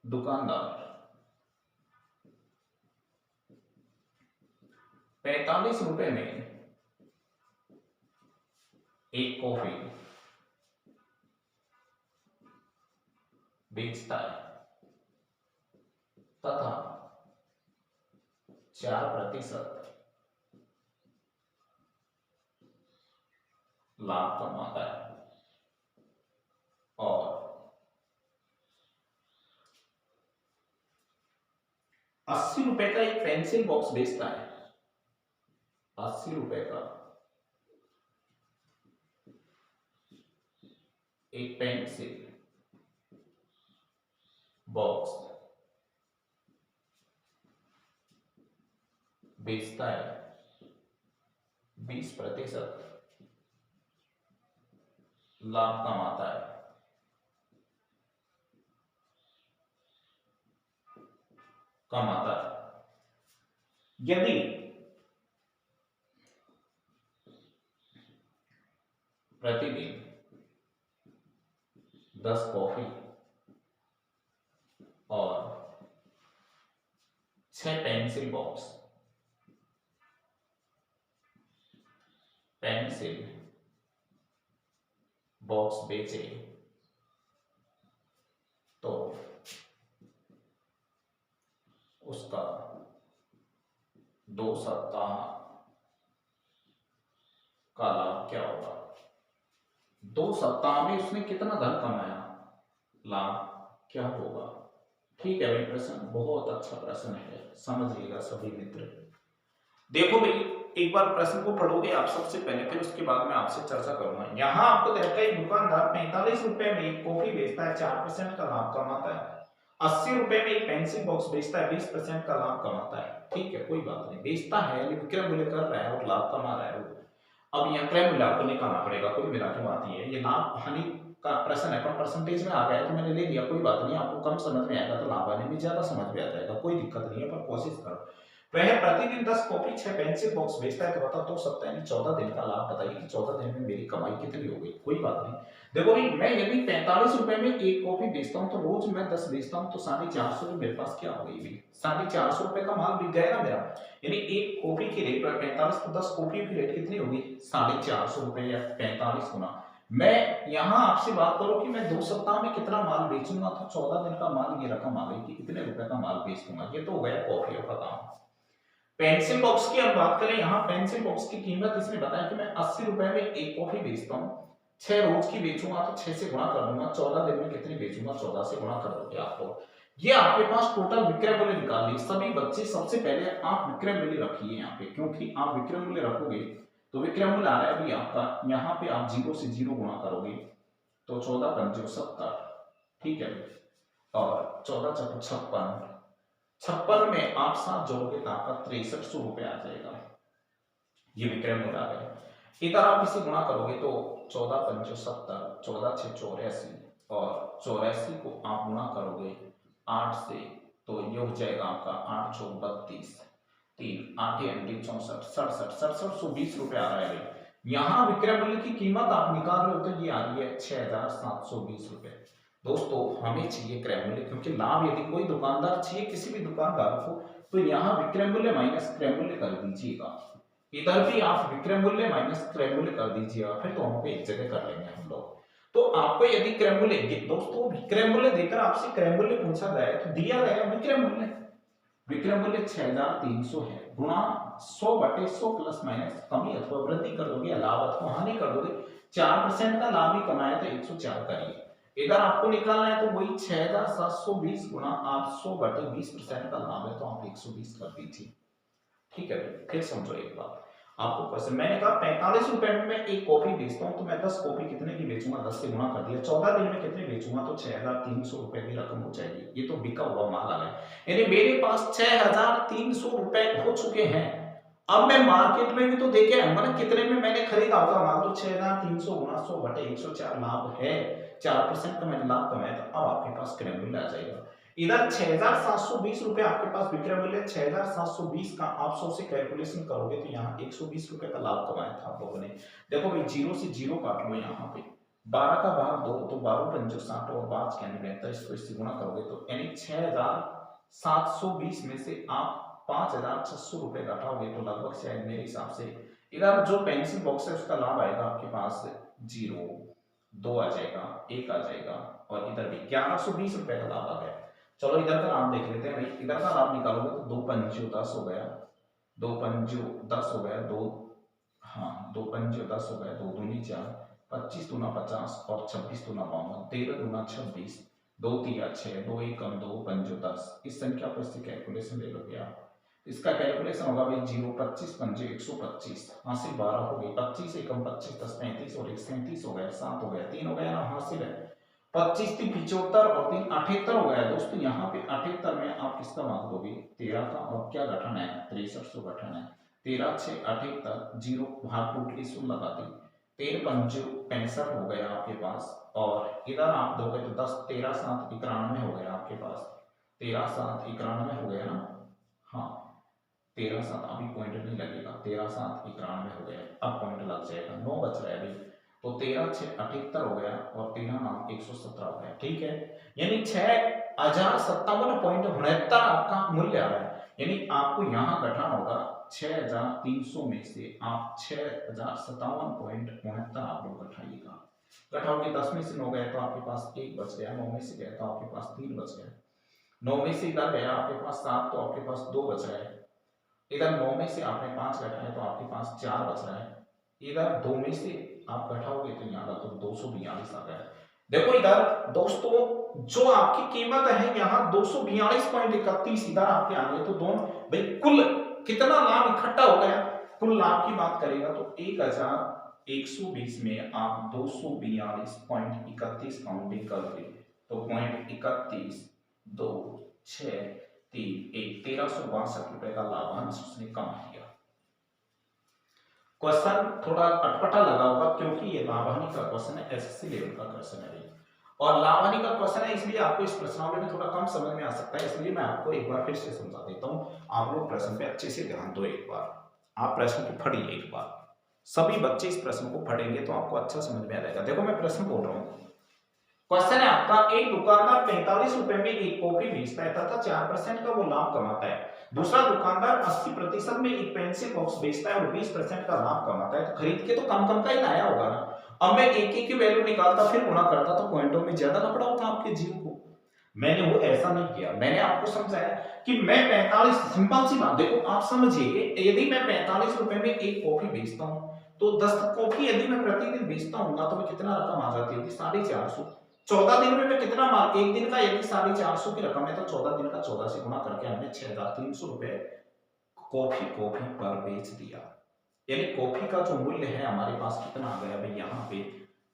दुकानदार 45 रुपए में एक कॉफी बेचता है तथा 4% लाभ कमाता है, और 80 रुपए का एक पेंसिल बॉक्स बेचता है, 80 रुपए का एक पेंसिल बॉक्स बेचता है, 20% लाभ कमाता है, यदि प्रतिदिन 10 कॉफी और 6 पेंसिल बॉक्स बेचे तो उसका 2 सप्ताह का लाभ क्या होगा। 2 सप्ताह में उसने कितना धन कमाया, लाभ क्या होगा। ठीक है भाई, प्रश्न बहुत अच्छा प्रश्न है, समझिएगा सभी मित्र। देखो भाई, एक बार प्रश्न को पढ़ोगे आप सबसे पहले, फिर उसके बाद मैं आपसे चर्चा करूंगा। यहाँ आपको देखा एक दुकानदार 45 रुपए में एक कॉफी बेचता है, 4% का लाभ कमाता है, 80 रुपए में एक पेंसिल बॉक्स बेचता है, 20% का लाभ कमाता है। ठीक है, कोई बात नहीं, बेचता है विक्रय मूल्य कर रहा है और लाभ कमा रहा है। अब यहाँ क्रय मूल्य आपको निकालना पड़ेगा, कोई मिला के बात ये है, ये लाभ हानि का प्रश्न है, पर परसेंटेज में आ गया तो मैंने ले लिया, कोई बात नहीं। आपको कम समझ में आएगा तो लाभ हानि भी ज्यादा समझ में आ जाएगा, कोई दिक्कत नहीं है, पर कोशिश करो। वह प्रतिदिन 10 कॉपी 6 पेंसिल बॉक्स बेचता है, तो बताओ 2 सप्ताह यानी 14 दिन का लाभ बताइए कि 14 दिन में मेरी कमाई कितनी हो गई। कोई बात नहीं, देखो भाई, मैं यदि 45 रुपए में एक कॉफी बेचता हूँ तो रोज मैं 10 बेचता हूँ तो 450 मेरे पास क्या हो गई भाई, 450 रुपए का माल बिक गया ना मेरा। यानी एक कॉफी की रेट 45 तो 10 कॉफी की रेट कितनी होगी, 450 रुपए या 45 गुना। मैं यहाँ आपसे बात करूं कि मैं 2 सप्ताह में कितना माल बेचूंगा, तो 14 दिन का माल ये रकम आ गई कि इतने रुपए का माल बेच दूंगा। ये तो हो गया कॉफियों का काम। पेंसिल बॉक्स की हम बात करें, यहाँ पेंसिल बॉक्स की कीमत इसने बताया कि मैं 80 रुपए में एक कॉफी बेचता हूँ, 6 रोज की बेचूंगा तो 6 से गुणा कर दूंगा, 14 दिन में कितनी बेचूंगा, 14 से गुणा कर दोगे आप लोग। ये आपके पास टोटल विक्रय मूल्य निकाल ली। सभी बच्चे सबसे पहले आप विक्रय मूल्य रखिए यहाँ पे, क्योंकि आप विक्रय मूल्य रखोगे तो विक्रय मूल्य आ रहा है अभी आपका, यहाँ पे आप 0 से 0 गुणा करोगे तो 14 पंजे 70, ठीक है, और 14 चौको 56, 56 में आप 7 जोड़ोगे तो आपका 6300 रुपए आ जाएगा। ये विक्रय मूल्य आ गया। इधर आप इसे गुणा करोगे तो 14 पंचो 70, 14 छः 84 और 84 को आप गुणा करोगे 8 से तो ये हो जाएगा आपका 8 चौक 32, 3 8 अंटी 64, 67, 6720 रुपए आ रहा है। यहाँ विक्रय मूल्य की कीमत आप निकाल रहे हो तो ये आ रही है 6720 रुपए। दोस्तों हमें चाहिए क्रय मूल्य, क्योंकि लाभ यदि कोई दुकानदार चाहिए किसी भी दुकानदार को तो यहाँ विक्रय मूल्य माइनस क्रय मूल्य कर दीजिएगा। इधर भी आप विक्रय मूल्य माइनस क्रय मूल्य कर दीजिएगा, फिर दोनों को एक जगह कर लेंगे हम लोग। तो आपको यदि क्रय मूल्य, दोस्तों विक्रय मूल्य देकर आपसे क्रय मूल्य पूछा जाए तो दिया गया विक्रय मूल्य, विक्रय मूल्य 6300 है, गुणा 100/100 प्लस माइनस कमी अथवा वृद्धि कर दोगे या लाभ अथवा हानि कर दोगे। 4% का लाभ ही कमाया तो 104 करिए। इधर आपको निकालना है तो वही 6720 गुणा आप 100/20% का लाभ है तो आप 120 कर दीजिए। ठीक है भाई, फिर समझो एक बात आपको क्वेश्चन, मैंने कहा 45 रुपए में मैं एक कॉपी बेचता हूं तो मैं 10 कॉपी कितने की बेचूंगा, 10 से गुणा कर दिया, 14 दिन में कितने बेचूंगा तो 6300 रुपए की रकम हो जाएगी। ये तो बिका हुआ माल आ गया, यानी मेरे पास 6300 रुपए हो चुके हैं। अब मैं मार्केट में भी तो देखे आऊंगा ना कितने में मैंने खरीदा होगा माल, तो 6300 गुणा 100/104 लाभ है, 4% का मैंने लाभ कमाया, तो अब आपके पास क्रय मूल्य आ जाएगा। इधर 6720 रुपए आपके पास विक्रय मूल्य, 6720 का आप 100 से कैलकुलेशन करोगे तो यहाँ 120 रुपए का लाभ कमाया था आप लोगों ने। देखो भाई 0 से 0 काट लो, यहाँ पे 12 का भाग 2 तो 12 पंचो 60 और 5 के 43, तो इससे गुणा करोगे तो यानी 6720 में से आप 5600 रुपए घटाओगे तो लगभग शायद मेरे हिसाब से इधर जो पेंसिल बॉक्स है उसका लाभ आएगा आपके पास 0, 2 आ जाएगा, 1 आ जाएगा और इधर भी 1120 रुपए का लाभ आ गया। चलो इधर का लाभ देख लेते हैं भाई, इधर का लाभ निकालोगे तो 2 पंचो 10 हो गया, 2 पंचो 10 हो गया, 2 हाँ 2 पंचो 10 हो गया, 2 दूनी 4, 25 दूना 50 और 26 दूना 52, 13 दूना 26, 2 तिया 6, 2 एकम 2 पंचो 10। इस संख्या को इससे कैलकुलेशन ले लोगे आप, इसका कैलकुलेशन होगा भाई 0 25 पंजे 125, हासिल 12 हो गई, 25 एकम 25 10 35 और 1 37 हो गया, 7 हो गया, 3 हो गया ना, हासिल है 25 3 75 और 3 78 हो गया। दोस्तों यहाँ पे 78 में आप किसका भाग दोगे 13 का, और क्या गठन है 6300 गठन है, 13 6 78, 0 भाग टूट के 0 लगा दी, 13 पंच 65 हो गया आपके पास, और इधर आप दोगे तो 10 13 7 91 हो गया आपके पास, 13 7 91 हो गया ना, हाँ 13 7 अभी पॉइंट नहीं लगेगा, 13 7 91 हो गया, अब पॉइंट लग जाएगा, 9 बच रहा है अभी, तो 13 6 78 हो गया और 13 नाम 117 हो गया। ठीक है, यानी 6057.69 आपका मूल्य आ रहा है, यानी आपको यहाँ गठन होगा 6300 में से आप 6057.69 आप लोग घटाइएगा, घटाओगे 10 में से 9 गया तो आपके पास 1 बच गया, 9 में से गया तो आपके पास 3 बच गया, 9 में से इधर गया आपके पास 7 तो आपके पास 2 बच रहा है, इधर 9 में से आपने 5 घटाए तो आपके पास 4 बच रहा है, इधर 2 में से आप घटाओगे तो यहाँ तो 242 आ गया। देखो इधर दोस्तों जो आपकी कीमत है यहाँ 242.31 इधर आपके आ गए, तो दोनों भाई कुल कितना लाभ इकट्ठा हो गया, कुल लाभ की बात करेगा तो 1120 में आप 242.31 काउंटिंग करोगे तो 0.31 2 6 3 1 1362 रुपए का लाभांश उसने कमा लिया। क्वेश्चन थोड़ा अटपटा लगा होगा क्योंकि ये लाभ हानि का क्वेश्चन है, एसएससी लेवल का क्वेश्चन है और लाभ हानि का क्वेश्चन है, इसलिए आपको इस प्रश्नावली में थोड़ा कम समझ में आ सकता है, इसलिए मैं आपको एक बार फिर से समझा देता हूं। आप लोग प्रश्न पे अच्छे से ध्यान दो, एक बार आप प्रश्न को पढ़िए, एक बार सभी बच्चे इस प्रश्न को पढ़ेंगे तो आपको अच्छा समझ में आ जाएगा। देखो मैं प्रश्न बोल रहा हूँ, क्वेश्चन है आपका, एक दुकानदार 45 रुपए में एक कॉफी बेचता है तथा 4% का वो लाभ कमाता है, दूसरा दुकानदार 80% में एक पेंसिल बॉक्स बेचता है और 20% का लाभ कमाता है, तो खरीद के तो कम कम का ही लाया होगा ना। अब मैं एक एक की वैल्यू निकालता फिर गुणा करता तो पॉइंटों में ज्यादा लफड़ा होता आपके जीव को, मैंने वो ऐसा नहीं किया, मैंने आपको समझाया कि मैं 45, सिंपल सी बात देखो आप समझिए, यदि मैं 45 रुपए में एक कॉफी बेचता हूं तो 10 कॉफी यदि मैं प्रतिदिन बेचता हूँ तो मैं कितना रकम आ जाती होगी 450, 14 दिन में मैं कितना माल, एक दिन का यदि 450 की रकम है तो 14 दिन का 14 से गुणा करके हमने 6300 रुपए कॉफी पर बेच दिया, यानी कॉफी का जो मूल्य है हमारे पास कितना आ गया भाई यहाँ पे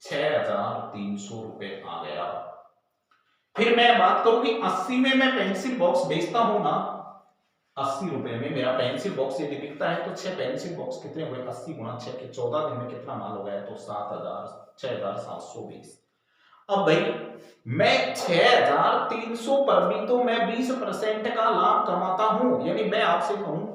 6300 रुपए आ गया। फिर मैं बात करूं कि 80 में मैं पेंसिल बॉक्स बेचता हूं ना, 80 रुपए में मेरा पेंसिल बॉक्स यदि बिकता है तो 6 पेंसिल बॉक्स कितने हुए, 80 गुणा 6 के 14 दिन में कितना माल हो गया, तो 6720। अब भाई मैं 6300 पर भी तो मैं 20% का लाभ कमाता हूं, यानी मैं आपसे कहूं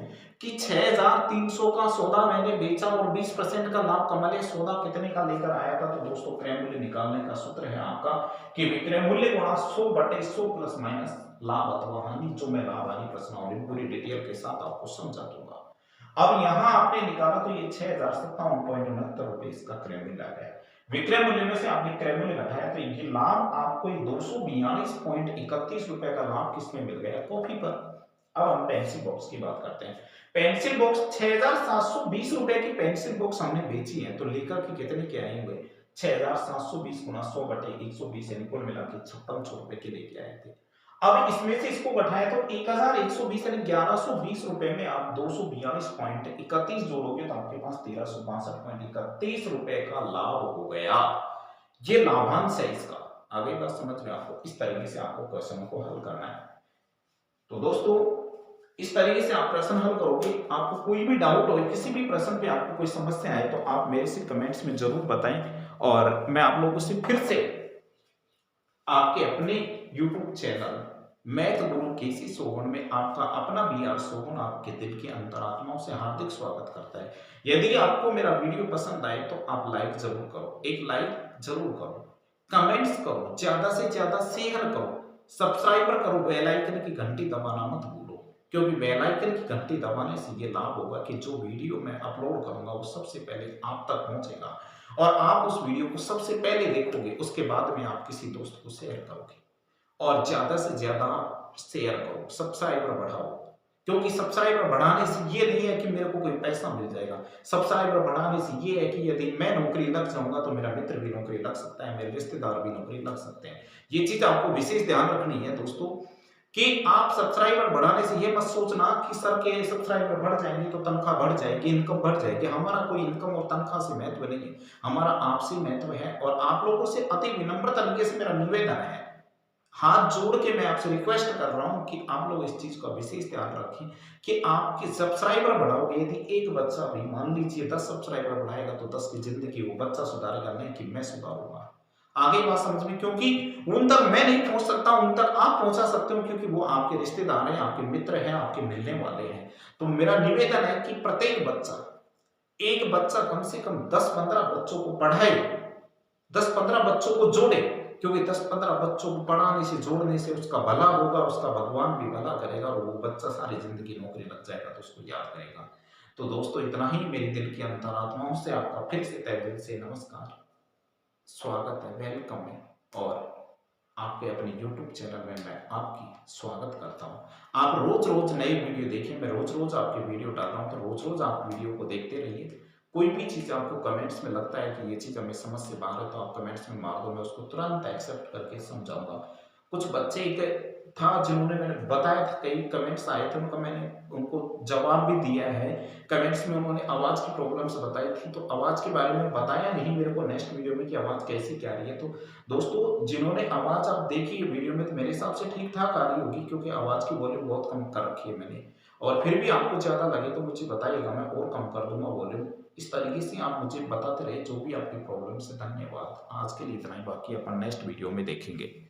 कि 6300 का सौदा मैंने बेचा और 20% का लाभ कमा लिया। सौदा कितने का लेकर आया था, तो दोस्तों क्रय मूल्य निकालने का सूत्र है आपका कि विक्रय मूल्य गुणा 100/100 प्लस माइनस लाभ अथवा हानि, जो मैं लाभ हानि प्रश्नावली पूरी डिटेल के साथ आपको समझा दूंगा। अब यहां आपने निकाला तो ये 6057.69 रुपए इसका क्रय मूल्य आ गया। विक्रय मूल्य में से आपने क्रय मूल्य घटाया तो ये लाभ आपको 242.31 रुपए का लाभ किसमें मिल गया, कॉफी पर। अब हम पेंसिल बॉक्स की बात करते हैं। पेंसिल बॉक्स 6720 रुपए की पेंसिल बॉक्स हमने बेची है, तो लेकर के कितने के आए हुए, 6720 गुना 100/120 यानी कुल मिला के 5600 रुपए के लेके आए थे। अब इसमें से इसको घटाया तो 1120 यानी 1120 रुपए में आप 242.31 जोड़ोगे तो आपके पास 1362.31 रुपए का लाभ हो गया। ये लाभांश है इसका। आगे बात समझ में आपको, इस तरीके से आपको क्वेश्चन को हल करना है। तो दोस्तों इस तरीके से आप प्रश्न हल करोगे। आपको कोई भी डाउट हो, किसी भी प्रश्न पे आपको कोई समस्या आए तो आप मेरे से कमेंट्स में जरूर बताएं, और मैं आप लोगों से फिर से आपके अपने YouTube चैनल मैथ गुरु केसी सोहन में आपका अपना BR सोहन आपके दिल की अंतरात्माओं से हार्दिक स्वागत करता है। यदि आपको मेरा वीडियो पसंद आए तो आप लाइक जरूर करो, एक लाइक जरूर करो, कमेंट्स करो, ज्यादा से ज्यादा शेयर करो, सब्सक्राइबर करो, बेल आइकन की घंटी दबाना मत भूलो, क्योंकि बेल आइकन की घंटी दबाने से ये लाभ होगा कि जो वीडियो मैं अपलोड करूंगा वो सबसे पहले आप तक पहुंचेगा और आप उस वीडियो को सबसे पहले देखोगे, उसके बाद में आप किसी दोस्त को शेयर करोगे और ज्यादा से ज्यादा शेयर करो, सब्सक्राइबर बढ़ाओ। क्योंकि सब्सक्राइबर बढ़ाने से ये नहीं है कि मेरे को कोई पैसा मिल जाएगा, सब्सक्राइबर बढ़ाने से ये है कि यदि मैं नौकरी लग जाऊंगा तो मेरा मित्र भी नौकरी लग सकता है, मेरे रिश्तेदार भी नौकरी लग सकते हैं। ये चीज आपको विशेष ध्यान रखनी है दोस्तों कि आप सब्सक्राइबर बढ़ाने से ये मत सोचना कि सर के सब्सक्राइबर बढ़ जाएंगे तो तनख्वाह बढ़ जाएगी, इनकम बढ़ जाएगी। हमारा कोई इनकम और तनख्वाह से महत्व नहीं है, हमारा आपसे महत्व है। और आप लोगों से अति विनम्र तरीके से मेरा निवेदन है, हाथ जोड़ के मैं आपसे रिक्वेस्ट कर रहा हूं कि आप लोग इस चीज का विशेष ध्यान रखें कि आपके सब्सक्राइबर बढ़ाओगे। यदि एक बच्चा भी मान लीजिए 10 सब्सक्राइबर बढ़ाएगा तो 10 की जिंदगी वो बच्चा सुधारेगा, नहीं कि मैं सुधारूंगा। आगे बात समझ में, क्योंकि उन तक मैं नहीं पहुंच सकता, उन तक आप पहुंचा सकते हो, क्योंकि वो आपके रिश्तेदार हैं, आपके मित्र हैं, आपके मिलने वाले हैं। तो मेरा निवेदन है कि प्रत्येक बच्चा, एक बच्चा कम से कम 10-15 बच्चों को पढ़ाए, 10-15 बच्चों को जोड़े, क्योंकि 10-15 बच्चों को पढ़ाने से जोड़ने से उसका भला होगा, उसका भगवान भी भला करेगा और वो बच्चा सारी जिंदगी नौकरी लग जाएगा तो उसको याद करेगा। तो दोस्तों इतना ही, मेरी दिल की अंतरात्माओं से आपका फिर से तहे दिल से नमस्कार, स्वागत है, वेलकम है। और आपके अपने YouTube चैनल में मैं आपकी स्वागत करता हूं। आप रोज रोज नए वीडियो देखें, मैं रोज रोज आपके वीडियो डाल रहा हूं, तो रोज रोज आप वीडियो को देखते रहिए। कोई भी चीज आपको कमेंट्स में लगता है कि ये चीज हमें समझ से बाहर है तो आप कमेंट्स में मार दो, मैं उसको तुरंत एक्सेप्ट करके समझाऊंगा। कुछ बच्चे था जिन्होंने मैंने बताया था, कई कमेंट्स आए थे, उनका मैंने उनको जवाब भी दिया है। कमेंट्स में उन्होंने आवाज की प्रॉब्लम से बताई थी, तो आवाज के बारे में बताया नहीं मेरे को नेक्स्ट वीडियो में कि आवाज कैसी क्या रही है। तो दोस्तों जिन्होंने आवाज आप देखी वीडियो में, तो मेरे हिसाब से ठीक ठाक आ रही होगी, क्योंकि आवाज की वॉल्यूम बहुत कम कर रखी है मैंने। और फिर भी आपको ज्यादा लगे तो मुझे बताइएगा, मैं और कम कर दूंगा वॉल्यूम। इस तरीके से आप मुझे बताते रहे जो भी आपकी प्रॉब्लम है। धन्यवाद, आज के लिए इतना ही, बाकी अपन नेक्स्ट वीडियो में देखेंगे।